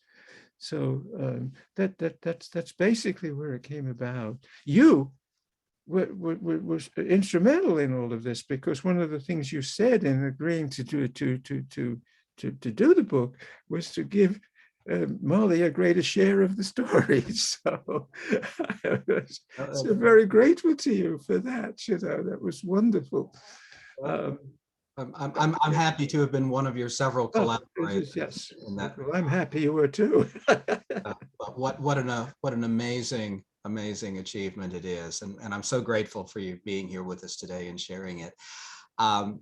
So that's basically where it came about. You was instrumental in all of this, because one of the things you said in agreeing to do the book was to give Molly a greater share of the story. So I was so very grateful to you for that. That was wonderful. I'm happy to have been one of your several collaborators. Yes, in that. Well, I'm happy you were too. But what an amazing achievement it is, and I'm so grateful for you being here with us today and sharing it. I'm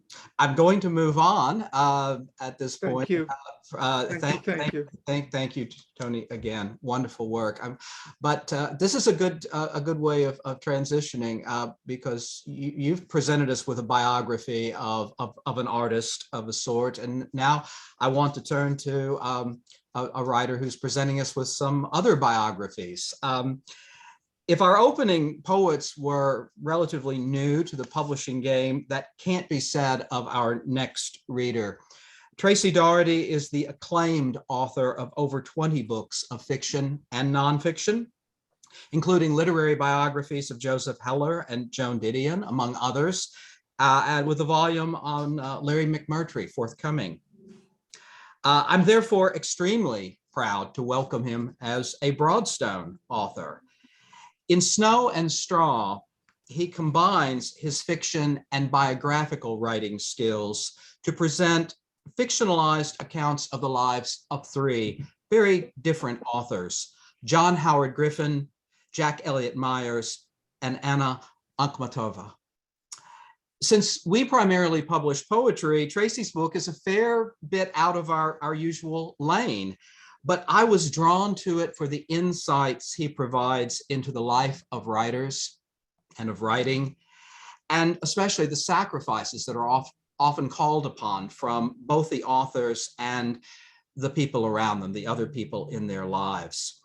going to move on at this point. Thank you. Thank you, Tony. Again, wonderful work. But this is a good way of transitioning, because you've presented us with a biography of an artist of a sort, and now I want to turn to a writer who's presenting us with some other biographies. If our opening poets were relatively new to the publishing game, that can't be said of our next reader. Tracy Doherty is the acclaimed author of over 20 books of fiction and nonfiction, including literary biographies of Joseph Heller and Joan Didion, among others, and with a volume on Larry McMurtry forthcoming. I'm therefore extremely proud to welcome him as a Broadstone author. In Snow and Straw, he combines his fiction and biographical writing skills to present fictionalized accounts of the lives of three very different authors: John Howard Griffin, Jack Elliott Myers, and Anna Ahmadova. Since we primarily publish poetry, Tracy's book is a fair bit out of our usual lane. But I was drawn to it for the insights he provides into the life of writers and of writing, and especially the sacrifices that are often called upon from both the authors and the people around them, the other people in their lives.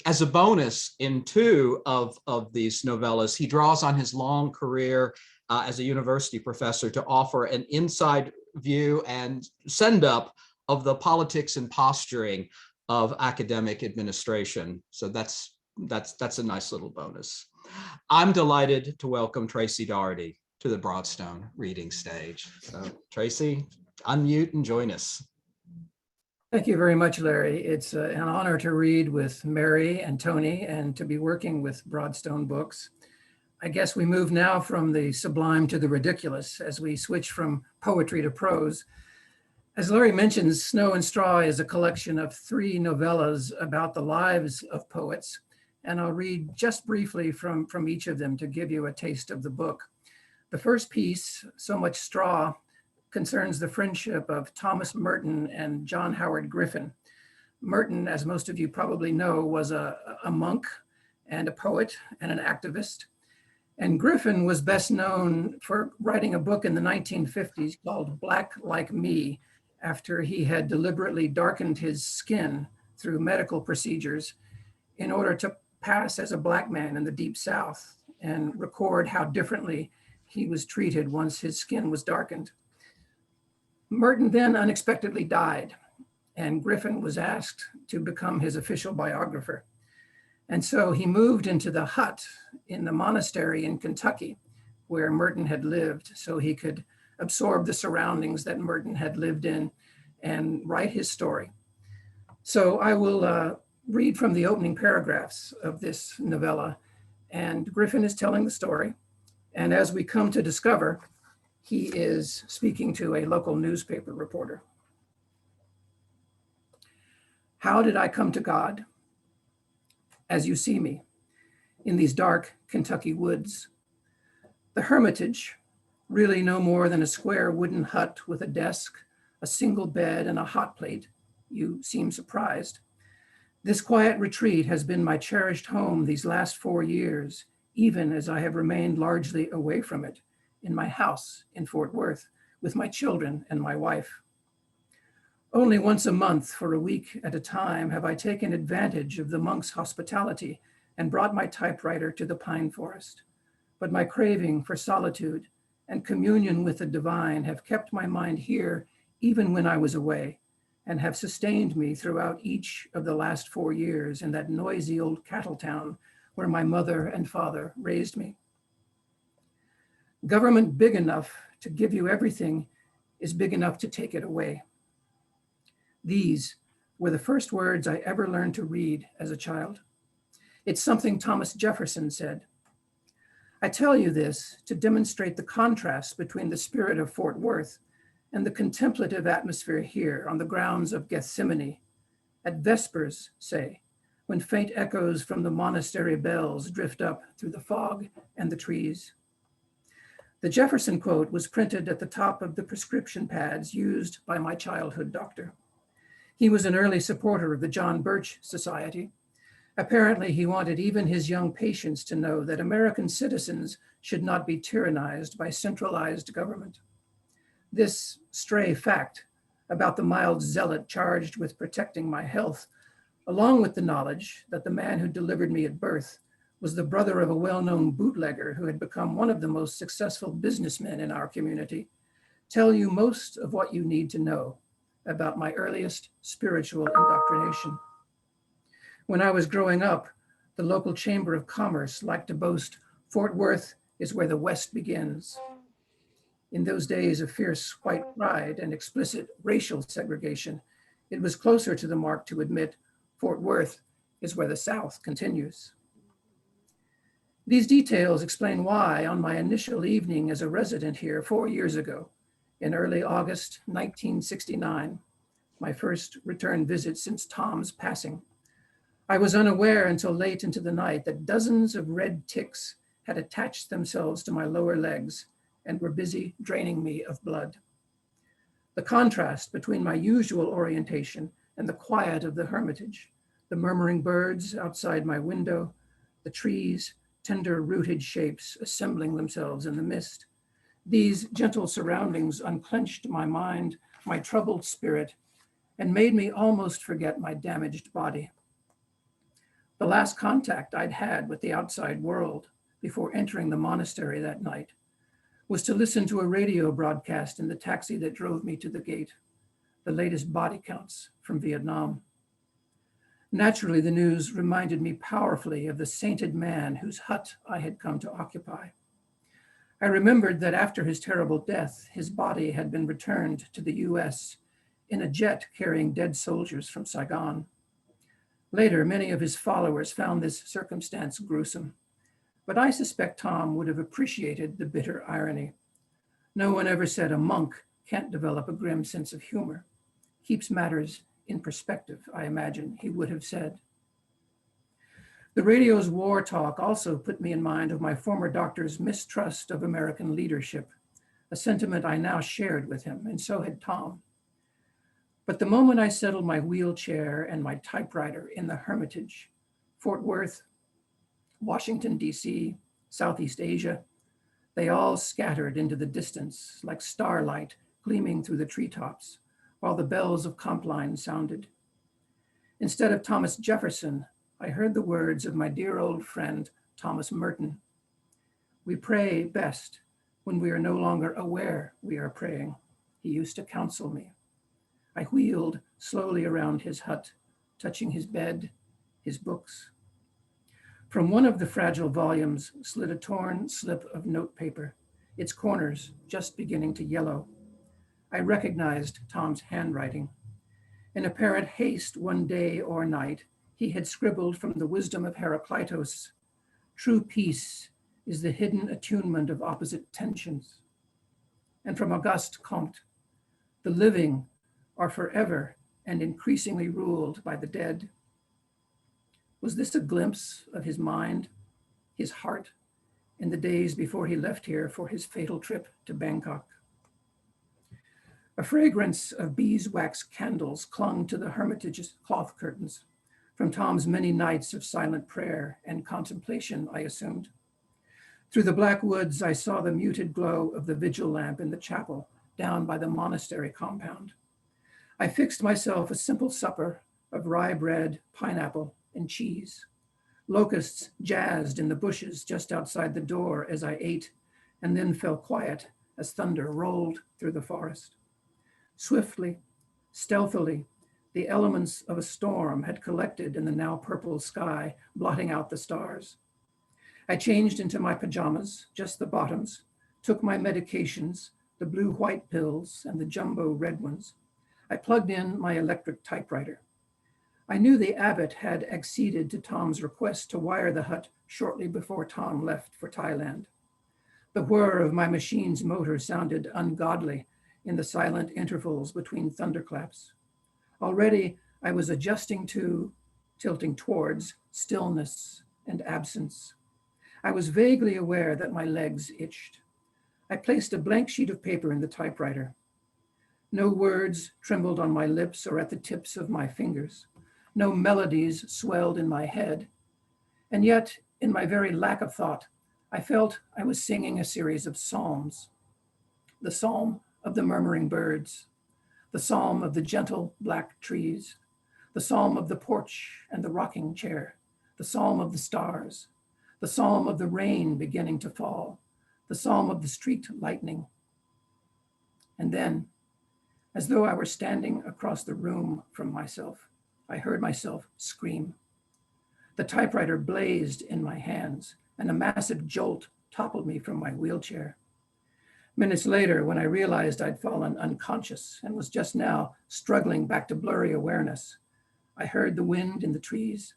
As a bonus, in two of these novellas, he draws on his long career as a university professor to offer an inside view and send up of the politics and posturing of academic administration. So that's a nice little bonus. I'm delighted to welcome Tracy Doherty to the Broadstone reading stage. So Tracy, unmute and join us. Thank you very much, Larry. It's an honor to read with Mary and Tony and to be working with Broadstone Books. I guess we move now from the sublime to the ridiculous as we switch from poetry to prose. As Larry mentions, Snow and Straw is a collection of 3 novellas about the lives of poets, and I'll read just briefly from each of them to give you a taste of the book. The first piece, So Much Straw, concerns the friendship of Thomas Merton and John Howard Griffin. Merton, as most of you probably know, was a monk and a poet and an activist. And Griffin was best known for writing a book in the 1950s called Black Like Me, after he had deliberately darkened his skin through medical procedures in order to pass as a Black man in the Deep South and record how differently he was treated once his skin was darkened. Merton then unexpectedly died, and Griffin was asked to become his official biographer. And so he moved into the hut in the monastery in Kentucky, where Merton had lived, so he could absorb the surroundings that Merton had lived in and write his story. So I will read from the opening paragraphs of this novella, and Griffin is telling the story. And as we come to discover, he is speaking to a local newspaper reporter. How did I come to God? As you see me, in these dark Kentucky woods. The Hermitage, really no more than a square wooden hut with a desk, a single bed, and a hot plate. You seem surprised. This quiet retreat has been my cherished home these last 4 years, even as I have remained largely away from it, in my house in Fort Worth, with my children and my wife. Only once a month for a week at a time have I taken advantage of the monks' hospitality and brought my typewriter to the pine forest. But my craving for solitude and communion with the divine have kept my mind here even when I was away, and have sustained me throughout each of the last 4 years in that noisy old cattle town where my mother and father raised me. Government big enough to give you everything is big enough to take it away. These were the first words I ever learned to read as a child. It's something Thomas Jefferson said. I tell you this to demonstrate the contrast between the spirit of Fort Worth and the contemplative atmosphere here on the grounds of Gethsemane, at vespers, say, when faint echoes from the monastery bells drift up through the fog and the trees. The Jefferson quote was printed at the top of the prescription pads used by my childhood doctor. He was an early supporter of the John Birch Society. Apparently, he wanted even his young patients to know that American citizens should not be tyrannized by centralized government. This stray fact about the mild zealot charged with protecting my health, along with the knowledge that the man who delivered me at birth was the brother of a well-known bootlegger who had become one of the most successful businessmen in our community, tell you most of what you need to know about my earliest spiritual indoctrination. When I was growing up, the local Chamber of Commerce liked to boast, Fort Worth is where the West begins. In those days of fierce white pride and explicit racial segregation, it was closer to the mark to admit Fort Worth is where the South continues. These details explain why, on my initial evening as a resident here 4 years ago, in early August 1969, my first return visit since Tom's passing, I was unaware until late into the night that dozens of red ticks had attached themselves to my lower legs and were busy draining me of blood. The contrast between my usual orientation and the quiet of the Hermitage, the murmuring birds outside my window, the trees, tender rooted shapes assembling themselves in the mist. These gentle surroundings unclenched my mind, my troubled spirit, and made me almost forget my damaged body. The last contact I'd had with the outside world before entering the monastery that night was to listen to a radio broadcast in the taxi that drove me to the gate, the latest body counts from Vietnam. Naturally, the news reminded me powerfully of the sainted man whose hut I had come to occupy. I remembered that after his terrible death, his body had been returned to the US in a jet carrying dead soldiers from Saigon. Later, many of his followers found this circumstance gruesome, but I suspect Tom would have appreciated the bitter irony. No one ever said a monk can't develop a grim sense of humor. Keeps matters in perspective, I imagine he would have said. The radio's war talk also put me in mind of my former doctor's mistrust of American leadership, a sentiment I now shared with him, and so had Tom. But the moment I settled my wheelchair and my typewriter in the Hermitage, Fort Worth, Washington, D.C., Southeast Asia. They all scattered into the distance like starlight gleaming through the treetops, while the bells of Compline sounded. Instead of Thomas Jefferson, I heard the words of my dear old friend, Thomas Merton. We pray best when we are no longer aware we are praying, he used to counsel me. I wheeled slowly around his hut, touching his bed, his books. From one of the fragile volumes slid a torn slip of notepaper, its corners just beginning to yellow. I recognized Tom's handwriting. In apparent haste one day or night, he had scribbled from the wisdom of Heraclitus, "True peace is the hidden attunement of opposite tensions." And from Auguste Comte, "The living are forever and increasingly ruled by the dead." Was this a glimpse of his mind, his heart, in the days before he left here for his fatal trip to Bangkok? A fragrance of beeswax candles clung to the Hermitage's cloth curtains, from Tom's many nights of silent prayer and contemplation, I assumed. Through the black woods, I saw the muted glow of the vigil lamp in the chapel down by the monastery compound. I fixed myself a simple supper of rye bread, pineapple, and cheese. Locusts jazzed in the bushes just outside the door as I ate, and then fell quiet as thunder rolled through the forest. Swiftly, stealthily, the elements of a storm had collected in the now purple sky, blotting out the stars. I changed into my pajamas, just the bottoms, took my medications, the blue-white pills and the jumbo red ones. I plugged in my electric typewriter. I knew the abbot had acceded to Tom's request to wire the hut shortly before Tom left for Thailand. The whir of my machine's motor sounded ungodly in the silent intervals between thunderclaps. Already I was adjusting to, tilting towards, stillness and absence. I was vaguely aware that my legs itched. I placed a blank sheet of paper in the typewriter. No words trembled on my lips or at the tips of my fingers. No melodies swelled in my head. And yet, in my very lack of thought, I felt I was singing a series of psalms. The psalm of the murmuring birds, the psalm of the gentle black trees, the psalm of the porch and the rocking chair, the psalm of the stars, the psalm of the rain beginning to fall, the psalm of the street lightning. And then, as though I were standing across the room from myself, I heard myself scream. The typewriter blazed in my hands, and a massive jolt toppled me from my wheelchair. Minutes later, when I realized I'd fallen unconscious and was just now struggling back to blurry awareness, I heard the wind in the trees,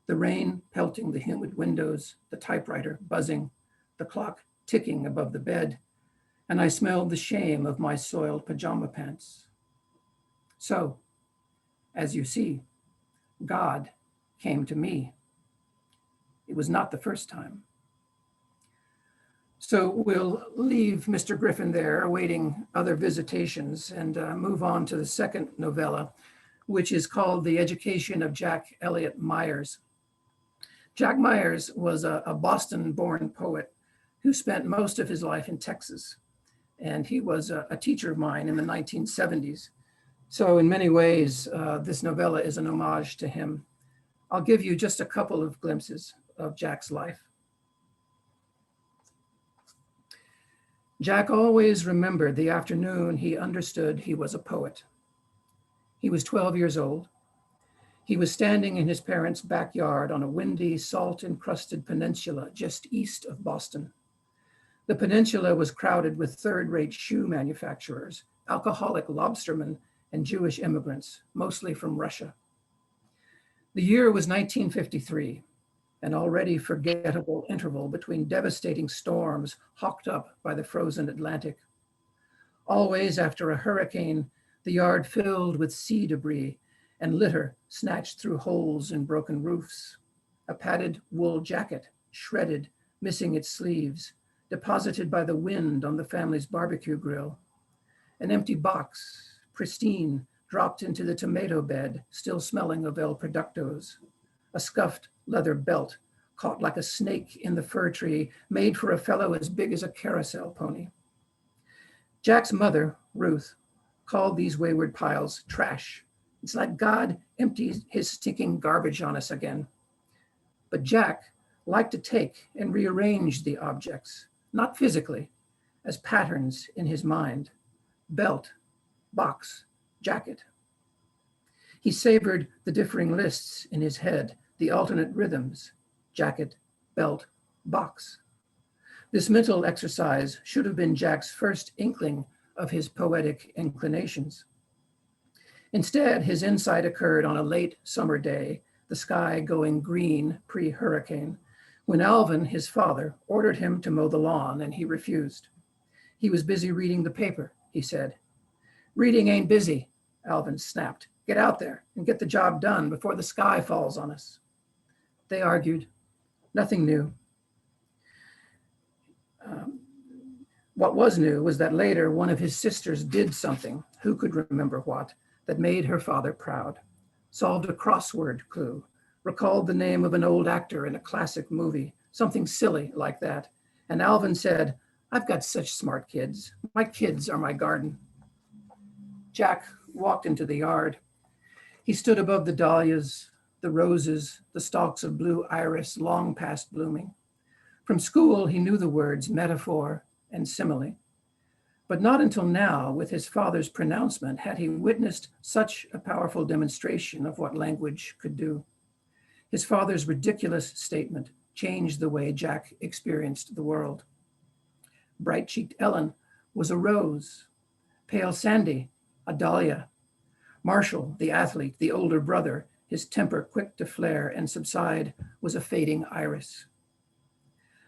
the rain pelting the humid windows, the typewriter buzzing, the clock ticking above the bed, and I smelled the shame of my soiled pajama pants. So, as you see, God came to me. It was not the first time. So we'll leave Mr. Griffin there awaiting other visitations and move on to the second novella, which is called The Education of Jack Elliott Myers. Jack Myers was a Boston-born poet who spent most of his life in Texas. And he was a teacher of mine in the 1970s. So in many ways, this novella is an homage to him. I'll give you just a couple of glimpses of Jack's life. Jack always remembered the afternoon he understood he was a poet. He was 12 years old. He was standing in his parents' backyard on a windy, salt-encrusted peninsula just east of Boston. The peninsula was crowded with third-rate shoe manufacturers, alcoholic lobstermen, and Jewish immigrants, mostly from Russia. The year was 1953, an already forgettable interval between devastating storms hawked up by the frozen Atlantic. Always after a hurricane, the yard filled with sea debris and litter snatched through holes in broken roofs. A padded wool jacket, shredded, missing its sleeves, deposited by the wind on the family's barbecue grill. An empty box, pristine, dropped into the tomato bed, still smelling of El Productos. A scuffed leather belt caught like a snake in the fir tree, made for a fellow as big as a carousel pony. Jack's mother, Ruth, called these wayward piles trash. It's like God empties his stinking garbage on us again. But Jack liked to take and rearrange the objects, not physically, as patterns in his mind. Belt, box, jacket. He savored the differing lists in his head, the alternate rhythms, jacket, belt, box. This mental exercise should have been Jack's first inkling of his poetic inclinations. Instead, his insight occurred on a late summer day, the sky going green pre-hurricane, when Alvin, his father, ordered him to mow the lawn and he refused. He was busy reading the paper, he said. Reading ain't busy, Alvin snapped. Get out there and get the job done before the sky falls on us. They argued. Nothing new. What was new was that later one of his sisters did something, who could remember what, that made her father proud. Solved a crossword clue, recalled the name of an old actor in a classic movie, something silly like that. And Alvin said, I've got such smart kids. My kids are my garden. Jack walked into the yard. He stood above the dahlias, the roses, the stalks of blue iris long past blooming. From school, he knew the words metaphor and simile. But not until now, with his father's pronouncement, had he witnessed such a powerful demonstration of what language could do. His father's ridiculous statement changed the way Jack experienced the world. Bright-cheeked Ellen was a rose, pale Sandy, a dahlia. Marshall, the athlete, the older brother, his temper quick to flare and subside, was a fading iris.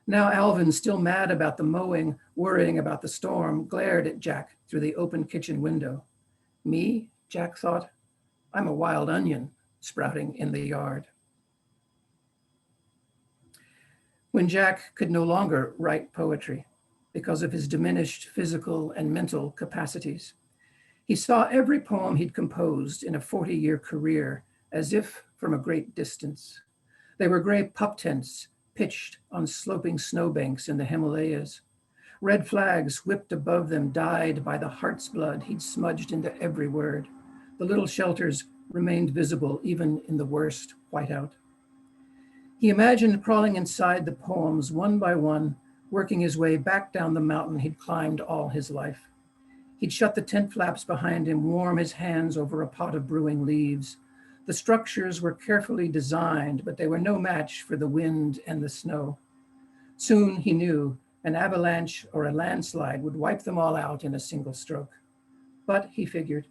Now Alvin, still mad about the mowing, worrying about the storm, glared at Jack through the open kitchen window. Me, Jack thought, I'm a wild onion sprouting in the yard. When Jack could no longer write poetry because of his diminished physical and mental capacities, he saw every poem he'd composed in a 40-year career as if from a great distance. They were gray pup tents pitched on sloping snowbanks in the Himalayas. Red flags whipped above them died by the heart's blood he'd smudged into every word. The little shelters remained visible even in the worst whiteout. He imagined crawling inside the poems one by one, working his way back down the mountain he'd climbed all his life. He'd shut the tent flaps behind him, warm his hands over a pot of brewing leaves. The structures were carefully designed, but they were no match for the wind and the snow. Soon, he knew, an avalanche or a landslide would wipe them all out in a single stroke. But, he figured,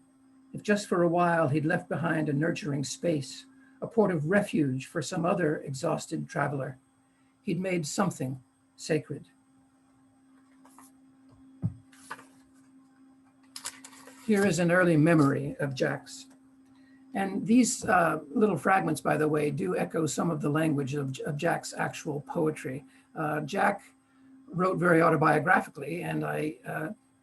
if just for a while he'd left behind a nurturing space, a port of refuge for some other exhausted traveler, he'd made something sacred. Here is an early memory of Jack's. And these little fragments, by the way, do echo some of the language of Jack's actual poetry. Jack wrote very autobiographically, and I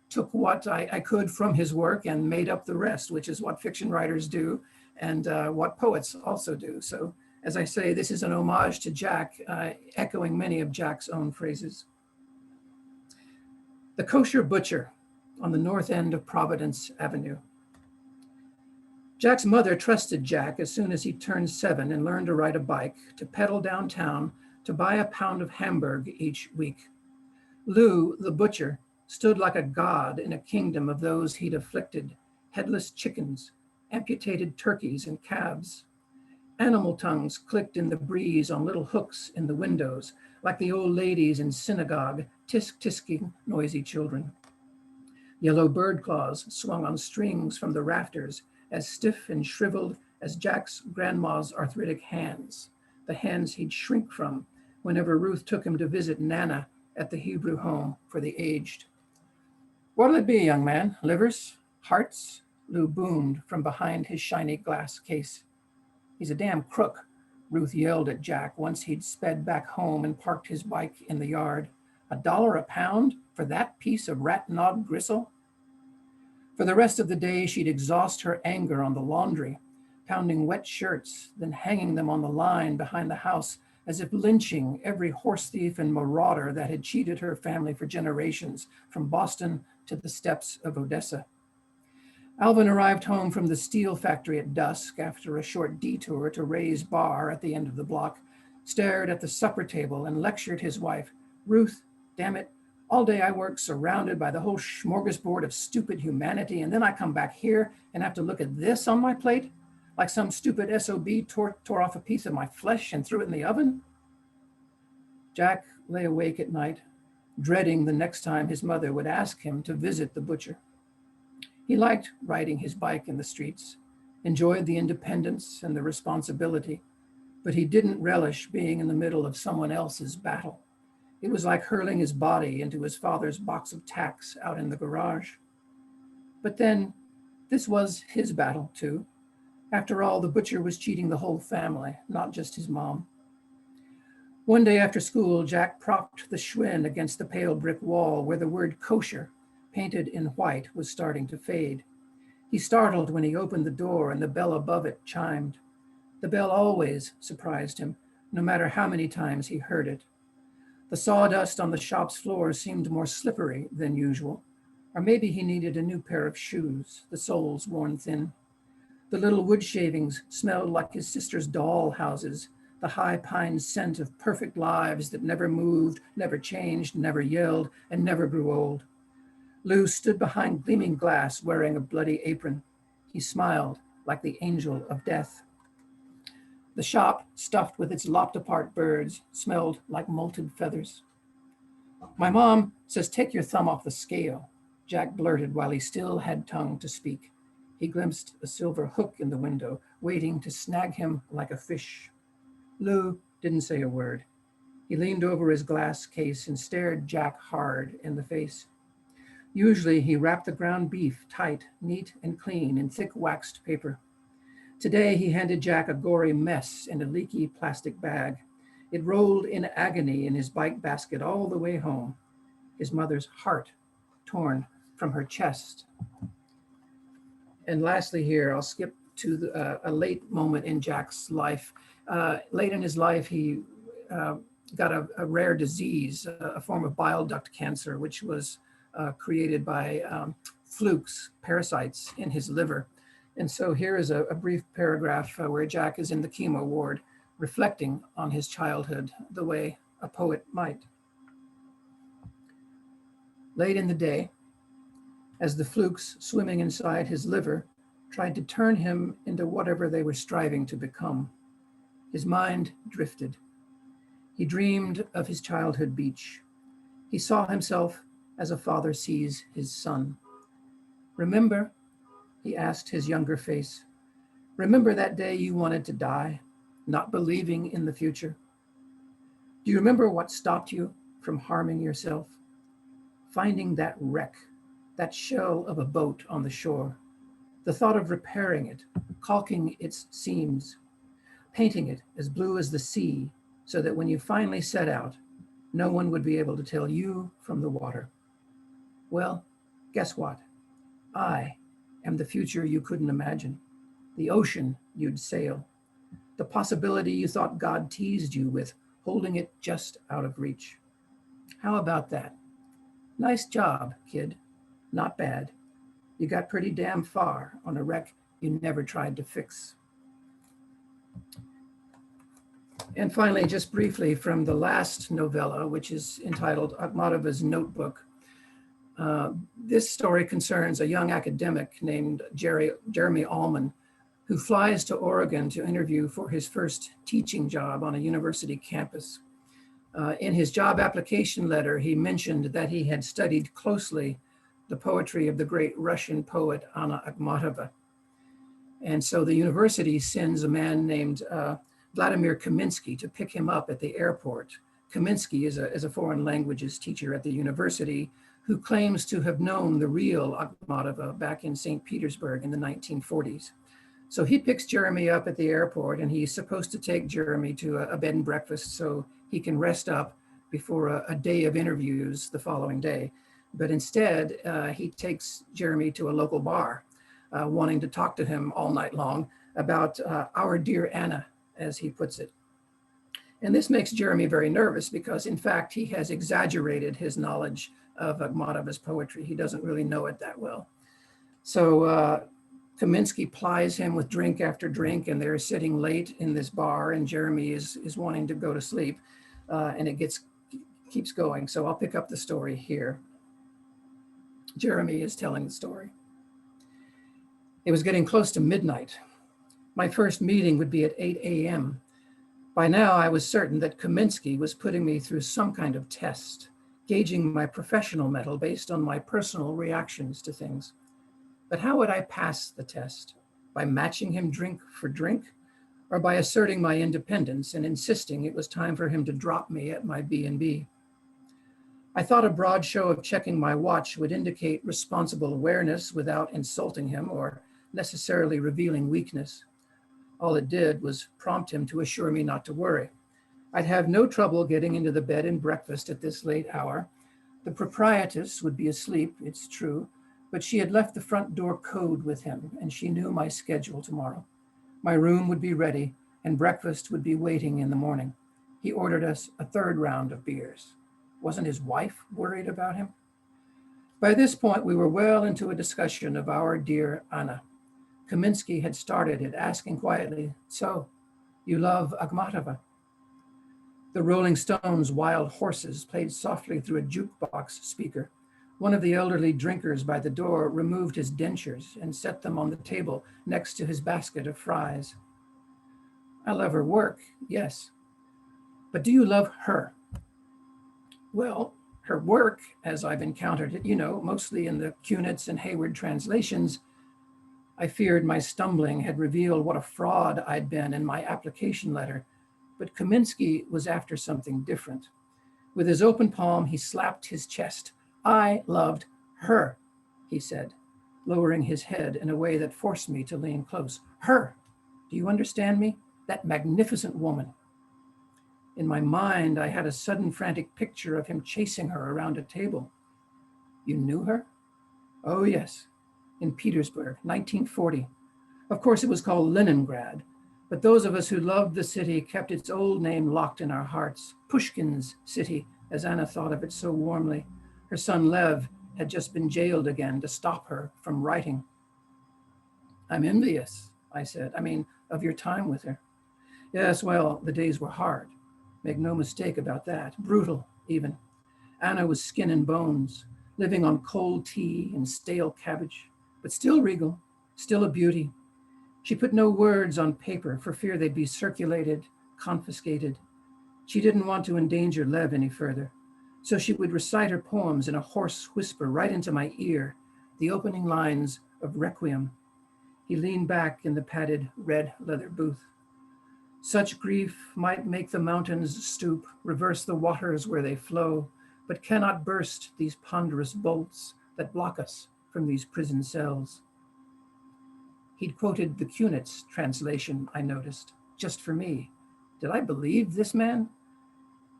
took what I could from his work and made up the rest, which is what fiction writers do and what poets also do. So as I say, this is an homage to Jack, echoing many of Jack's own phrases. The kosher butcher on the north end of Providence Avenue. Jack's mother trusted Jack as soon as he turned 7 and learned to ride a bike, to pedal downtown, to buy a pound of Hamburg each week. Lou, the butcher, stood like a god in a kingdom of those he'd afflicted, headless chickens, amputated turkeys and calves. Animal tongues clicked in the breeze on little hooks in the windows, like the old ladies in synagogue, tisk-tisking noisy children. Yellow bird claws swung on strings from the rafters, as stiff and shriveled as Jack's grandma's arthritic hands, the hands he'd shrink from whenever Ruth took him to visit Nana at the Hebrew home for the aged. What'll it be, young man? Livers? Hearts? Lou boomed from behind his shiny glass case. He's a damn crook, Ruth yelled at Jack once he'd sped back home and parked his bike in the yard. $1 a pound for that piece of rat-gnawed gristle? For the rest of the day, she'd exhaust her anger on the laundry, pounding wet shirts, then hanging them on the line behind the house as if lynching every horse thief and marauder that had cheated her family for generations, from Boston to the steppes of Odessa. Alvin arrived home from the steel factory at dusk after a short detour to Ray's bar at the end of the block, stared at the supper table and lectured his wife, "Ruth, damn it, all day I work surrounded by the whole smorgasbord of stupid humanity, and then I come back here and have to look at this on my plate, like some stupid SOB tore off a piece of my flesh and threw it in the oven." Jack lay awake at night, dreading the next time his mother would ask him to visit the butcher. He liked riding his bike in the streets, enjoyed the independence and the responsibility, but he didn't relish being in the middle of someone else's battle. It was like hurling his body into his father's box of tacks out in the garage. But then, this was his battle too. After all, the butcher was cheating the whole family, not just his mom. One day after school, Jack propped the Schwinn against the pale brick wall where the word kosher, painted in white, was starting to fade. He startled when he opened the door and the bell above it chimed. The bell always surprised him, no matter how many times he heard it. The sawdust on the shop's floor seemed more slippery than usual, or maybe he needed a new pair of shoes, the soles worn thin. The little wood shavings smelled like his sister's doll houses, the high pine scent of perfect lives that never moved, never changed, never yelled, and never grew old. Lou stood behind gleaming glass wearing a bloody apron. He smiled like the angel of death. The shop, stuffed with its lopped apart birds, smelled like molted feathers. "My mom says take your thumb off the scale," Jack blurted while he still had tongue to speak. He glimpsed a silver hook in the window, waiting to snag him like a fish. Lou didn't say a word. He leaned over his glass case and stared Jack hard in the face. Usually he wrapped the ground beef tight, neat and clean in thick waxed paper. Today he handed Jack a gory mess in a leaky plastic bag. It rolled in agony in his bike basket all the way home, his mother's heart torn from her chest. And lastly here, I'll skip to a late moment in Jack's life. Late in his life, he got a rare disease, a form of bile duct cancer, which was created by flukes, parasites in his liver. And so here is a brief paragraph where Jack is in the chemo ward, reflecting on his childhood the way a poet might. Late in the day, as the flukes swimming inside his liver tried to turn him into whatever they were striving to become, his mind drifted. He dreamed of his childhood beach. He saw himself as a father sees his son. "Remember," he asked his younger face, "remember that day you wanted to die, not believing in the future? Do you remember what stopped you from harming yourself? Finding that wreck, that shell of a boat on the shore, the thought of repairing it, caulking its seams, painting it as blue as the sea, so that when you finally set out, no one would be able to tell you from the water. Well, guess what? I am the future you couldn't imagine, the ocean you'd sail, the possibility you thought God teased you with, holding it just out of reach. How about that? Nice job, kid. Not bad. You got pretty damn far on a wreck you never tried to fix." And finally, just briefly from the last novella, which is entitled Ahmadova's Notebook. This story concerns a young academic named Jeremy Allman, who flies to Oregon to interview for his first teaching job on a university campus. In his job application letter, he mentioned that he had studied closely the poetry of the great Russian poet Anna Akhmatova. And so the university sends a man named Vladimir Kaminsky to pick him up at the airport. Kaminsky is a foreign languages teacher at the university who claims to have known the real Akhmatova back in St. Petersburg in the 1940s. So he picks Jeremy up at the airport, and he's supposed to take Jeremy to a bed and breakfast so he can rest up before a day of interviews the following day. But instead, he takes Jeremy to a local bar, wanting to talk to him all night long about our dear Anna, as he puts it. And this makes Jeremy very nervous because, in fact, he has exaggerated his knowledge of Ahmadova's poetry. He doesn't really know it that well. So Kaminsky plies him with drink after drink, and they're sitting late in this bar, and Jeremy is wanting to go to sleep, and it keeps going. So I'll pick up the story here. Jeremy is telling the story. It was getting close to midnight. My first meeting would be at 8 a.m. By now, I was certain that Kaminsky was putting me through some kind of test, gauging my professional mettle based on my personal reactions to things. But how would I pass the test? By matching him drink for drink, or by asserting my independence and insisting it was time for him to drop me at my B&B? I thought a broad show of checking my watch would indicate responsible awareness without insulting him or necessarily revealing weakness. All it did was prompt him to assure me not to worry. I'd have no trouble getting into the bed and breakfast at this late hour. The proprietress would be asleep, it's true, but she had left the front door code with him, and she knew my schedule tomorrow. My room would be ready, and breakfast would be waiting in the morning. He ordered us a third round of beers. Wasn't his wife worried about him? By this point, we were well into a discussion of our dear Anna. Kaminsky had started it, asking quietly, "So, you love Ahmadova?" The Rolling Stones' Wild Horses played softly through a jukebox speaker. One of the elderly drinkers by the door removed his dentures and set them on the table next to his basket of fries. "I love her work, yes. But do you love her?" "Well, her work, as I've encountered it, mostly in the Kunitz and Hayward translations." I feared my stumbling had revealed what a fraud I'd been in my application letter, but Kaminsky was after something different. With his open palm, he slapped his chest. "I loved her," he said, lowering his head in a way that forced me to lean close. "Her, do you understand me? That magnificent woman." In my mind, I had a sudden frantic picture of him chasing her around a table. "You knew her?" "Oh, yes. In Petersburg, 1940. Of course, it was called Leningrad, but those of us who loved the city kept its old name locked in our hearts. Pushkin's city, as Anna thought of it so warmly. Her son Lev had just been jailed again to stop her from writing." "I'm envious," I said. Of your time with her." "Yes, well, the days were hard. Make no mistake about that. Brutal, even. Anna was skin and bones, living on cold tea and stale cabbage, but still regal, still a beauty. She put no words on paper for fear they'd be circulated, confiscated. She didn't want to endanger Lev any further, so she would recite her poems in a hoarse whisper right into my ear, the opening lines of Requiem. He leaned back in the padded red leather booth. "Such grief might make the mountains stoop, reverse the waters where they flow, but cannot burst these ponderous bolts that block us from these prison cells." He'd quoted the Kunitz translation, I noticed, just for me. Did I believe this man?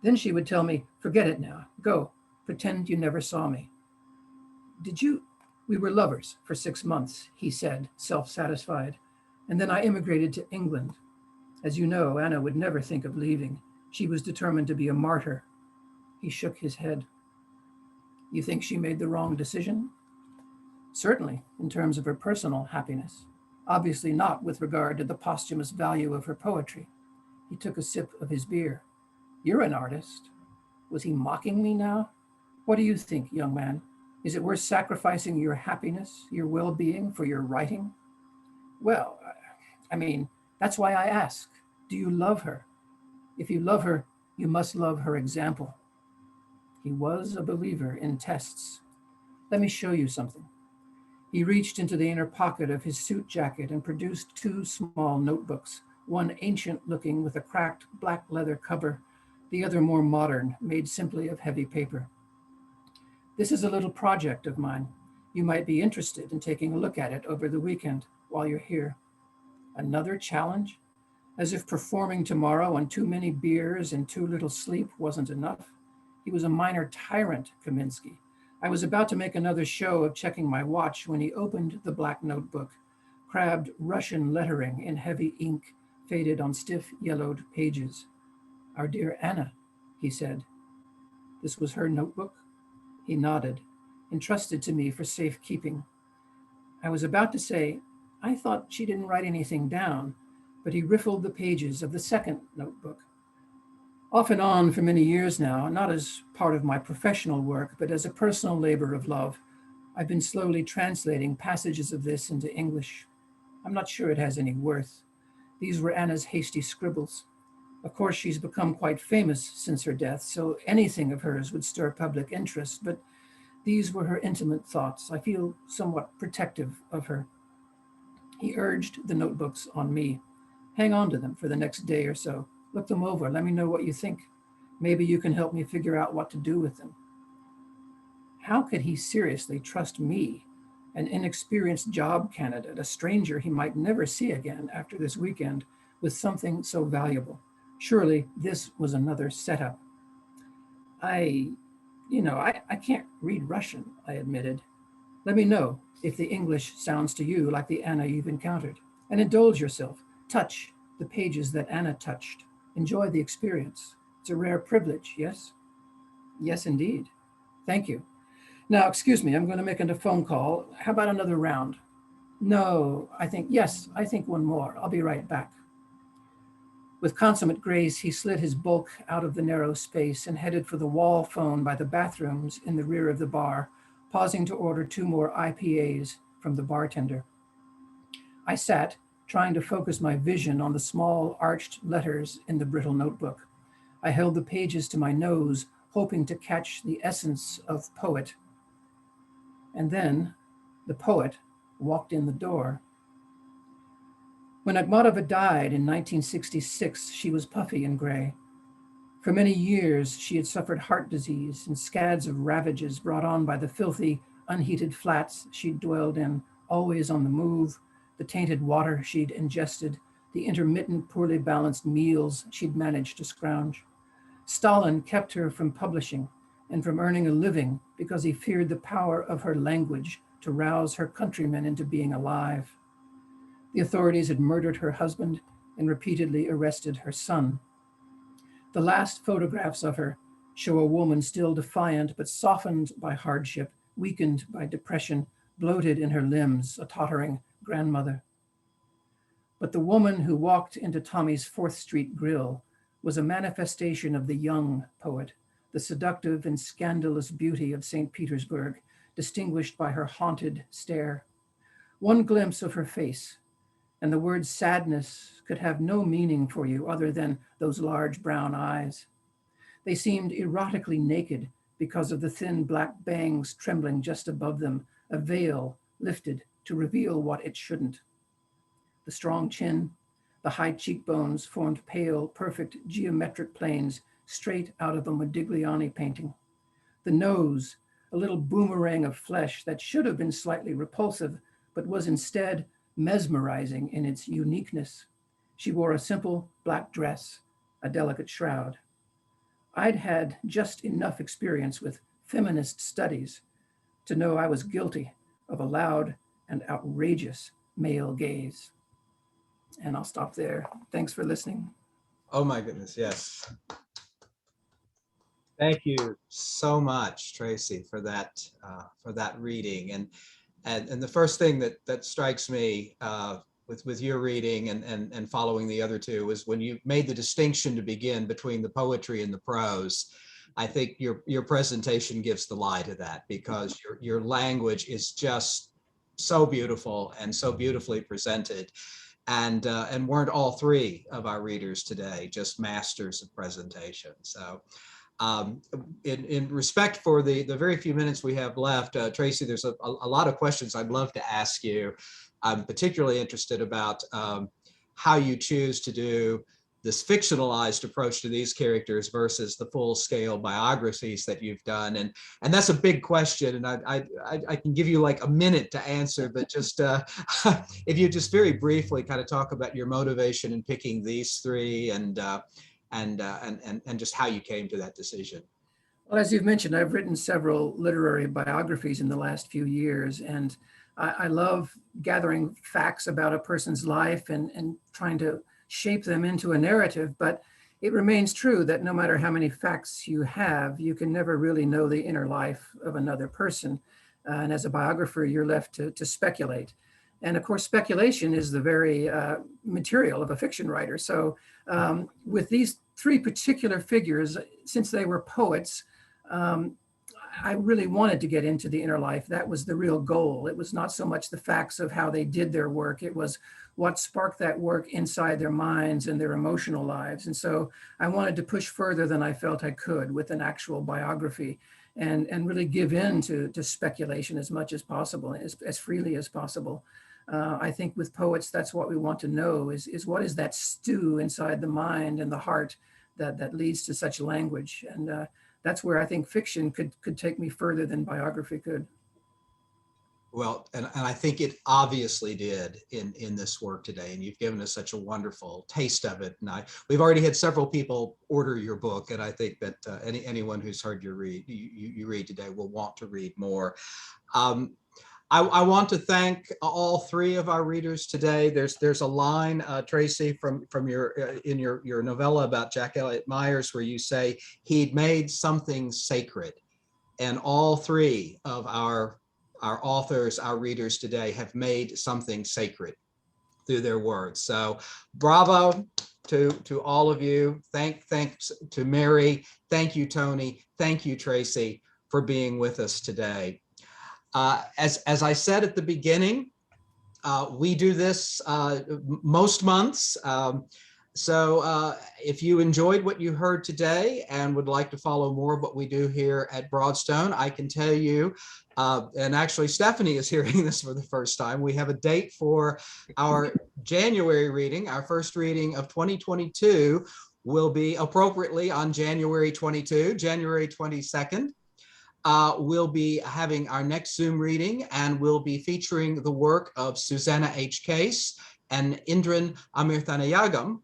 Then she would tell me, "Forget it now. Go. Pretend you never saw me." "We were lovers for 6 months," he said, self-satisfied. "And then I immigrated to England. As you know, Anna would never think of leaving. She was determined to be a martyr." He shook his head. "You think she made the wrong decision?" "Certainly, in terms of her personal happiness. Obviously not with regard to the posthumous value of her poetry." He took a sip of his beer. "You're an artist." Was he mocking me now? "What do you think, young man? Is it worth sacrificing your happiness, your well-being for your writing?" "Well, that's why I ask. Do you love her? If you love her, you must love her example." He was a believer in tests. "Let me show you something." He reached into the inner pocket of his suit jacket and produced 2 small notebooks, one ancient looking with a cracked black leather cover, the other more modern, made simply of heavy paper. "This is a little project of mine. You might be interested in taking a look at it over the weekend while you're here." Another challenge? As if performing tomorrow on too many beers and too little sleep wasn't enough. He was a minor tyrant, Kaminsky. I was about to make another show of checking my watch when he opened the black notebook, crabbed Russian lettering in heavy ink, faded on stiff yellowed pages. Our dear Anna, he said. This was her notebook? He nodded, entrusted to me for safekeeping. I was about to say, I thought she didn't write anything down, but he riffled the pages of the second notebook. Off and on for many years now, not as part of my professional work, but as a personal labor of love, I've been slowly translating passages of this into English. I'm not sure it has any worth. These were Anna's hasty scribbles. Of course, she's become quite famous since her death, so anything of hers would stir public interest, but these were her intimate thoughts. I feel somewhat protective of her. He urged the notebooks on me. Hang on to them for the next day or so. Look them over. Let me know what you think. Maybe you can help me figure out what to do with them. How could he seriously trust me, an inexperienced job candidate, a stranger he might never see again after this weekend, with something so valuable? Surely this was another setup. I can't read Russian, I admitted. Let me know if the English sounds to you like the Anna you've encountered, and indulge yourself. Touch the pages that Anna touched. Enjoy the experience. It's a rare privilege, yes? Yes, indeed. Thank you. Now, excuse me, I'm going to make a phone call. How about another round? No, I think one more. I'll be right back. With consummate grace, he slid his bulk out of the narrow space and headed for the wall phone by the bathrooms in the rear of the bar, pausing to order 2 more IPAs from the bartender. I sat, trying to focus my vision on the small arched letters in the brittle notebook. I held the pages to my nose, hoping to catch the essence of poet. And then the poet walked in the door. When Ahmadova died in 1966, she was puffy and gray. For many years, she had suffered heart disease and scads of ravages brought on by the filthy, unheated flats she'd dwelled in, always on the move, the tainted water she'd ingested, the intermittent, poorly balanced meals she'd managed to scrounge. Stalin kept her from publishing and from earning a living because he feared the power of her language to rouse her countrymen into being alive. The authorities had murdered her husband and repeatedly arrested her son. The last photographs of her show a woman still defiant, but softened by hardship, weakened by depression, bloated in her limbs, a tottering grandmother. But the woman who walked into Tommy's 4th Street grill was a manifestation of the young poet, the seductive and scandalous beauty of St. Petersburg, distinguished by her haunted stare. One glimpse of her face, and the word sadness could have no meaning for you other than those large brown eyes. They seemed erotically naked because of the thin black bangs trembling just above them, a veil lifted to reveal what it shouldn't. The strong chin, the high cheekbones formed pale, perfect geometric planes straight out of a Modigliani painting. The nose, a little boomerang of flesh that should have been slightly repulsive, but was instead mesmerizing in its uniqueness. She wore a simple black dress, a delicate shroud. I'd had just enough experience with feminist studies to know I was guilty of a loud and outrageous male gaze. And I'll stop there. Thanks for listening. Oh my goodness, yes. Thank you so much, Tracy, for that reading. And the first thing that strikes me with your reading and following the other two was when you made the distinction to begin between the poetry and the prose. I think your presentation gives the lie to that, because your language is just so beautiful and so beautifully presented. And weren't all 3 of our readers today just masters of presentation? So in respect for the very few minutes we have left, Tracy, there's a lot of questions I'd love to ask you. I'm particularly interested about how you choose to do this fictionalized approach to these characters versus the full-scale biographies that you've done, and that's a big question, and I can give you like a minute to answer, but just if you just very briefly kind of talk about your motivation in picking these 3 and just how you came to that decision. Well, as you've mentioned, I've written several literary biographies in the last few years, and I love gathering facts about a person's life and trying to shape them into a narrative. But it remains true that no matter how many facts you have, you can never really know the inner life of another person. And as a biographer, you're left to speculate. And of course, speculation is the very material of a fiction writer. So with these three particular figures, since they were poets, I really wanted to get into the inner life. That was the real goal. It was not so much the facts of how they did their work. It was what sparked that work inside their minds and their emotional lives. And so I wanted to push further than I felt I could with an actual biography, and really give in to speculation as much as possible, as freely as possible. I think with poets, that's what we want to know is what is that stew inside the mind and the heart that leads to such language. And that's where I think fiction could take me further than biography could. Well, and I think it obviously did in this work today, and you've given us such a wonderful taste of it. And we've already had several people order your book, and I think that anyone who's heard you read today will want to read more. I want to thank all three of our readers today. There's a line, Tracy, from your novella about Jack Elliott Myers, where you say he'd made something sacred, and all three of our authors, our readers today, have made something sacred through their words. So bravo to all of you. Thanks to Mary. Thank you, Tony. Thank you, Tracy, for being with us today. As I said at the beginning, we do this most months. So if you enjoyed what you heard today and would like to follow more of what we do here at Broadstone, I can tell you, and actually Stephanie is hearing this for the first time, we have a date for our January reading. Our first reading of 2022 will be appropriately on January 22, January 22nd. We'll be having our next Zoom reading, and we'll be featuring the work of Susanna H. Case and Indran Amirthanayagam,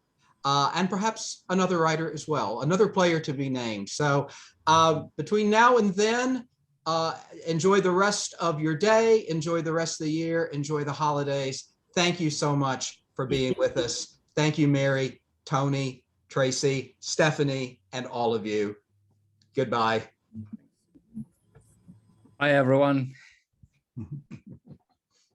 and perhaps another writer as well, another player to be named. So between now and then, enjoy the rest of your day, enjoy the rest of the year, enjoy the holidays. Thank you so much for being with us. Thank you, Mary, Tony, Tracy, Stephanie, and all of you. Goodbye. Bye, everyone.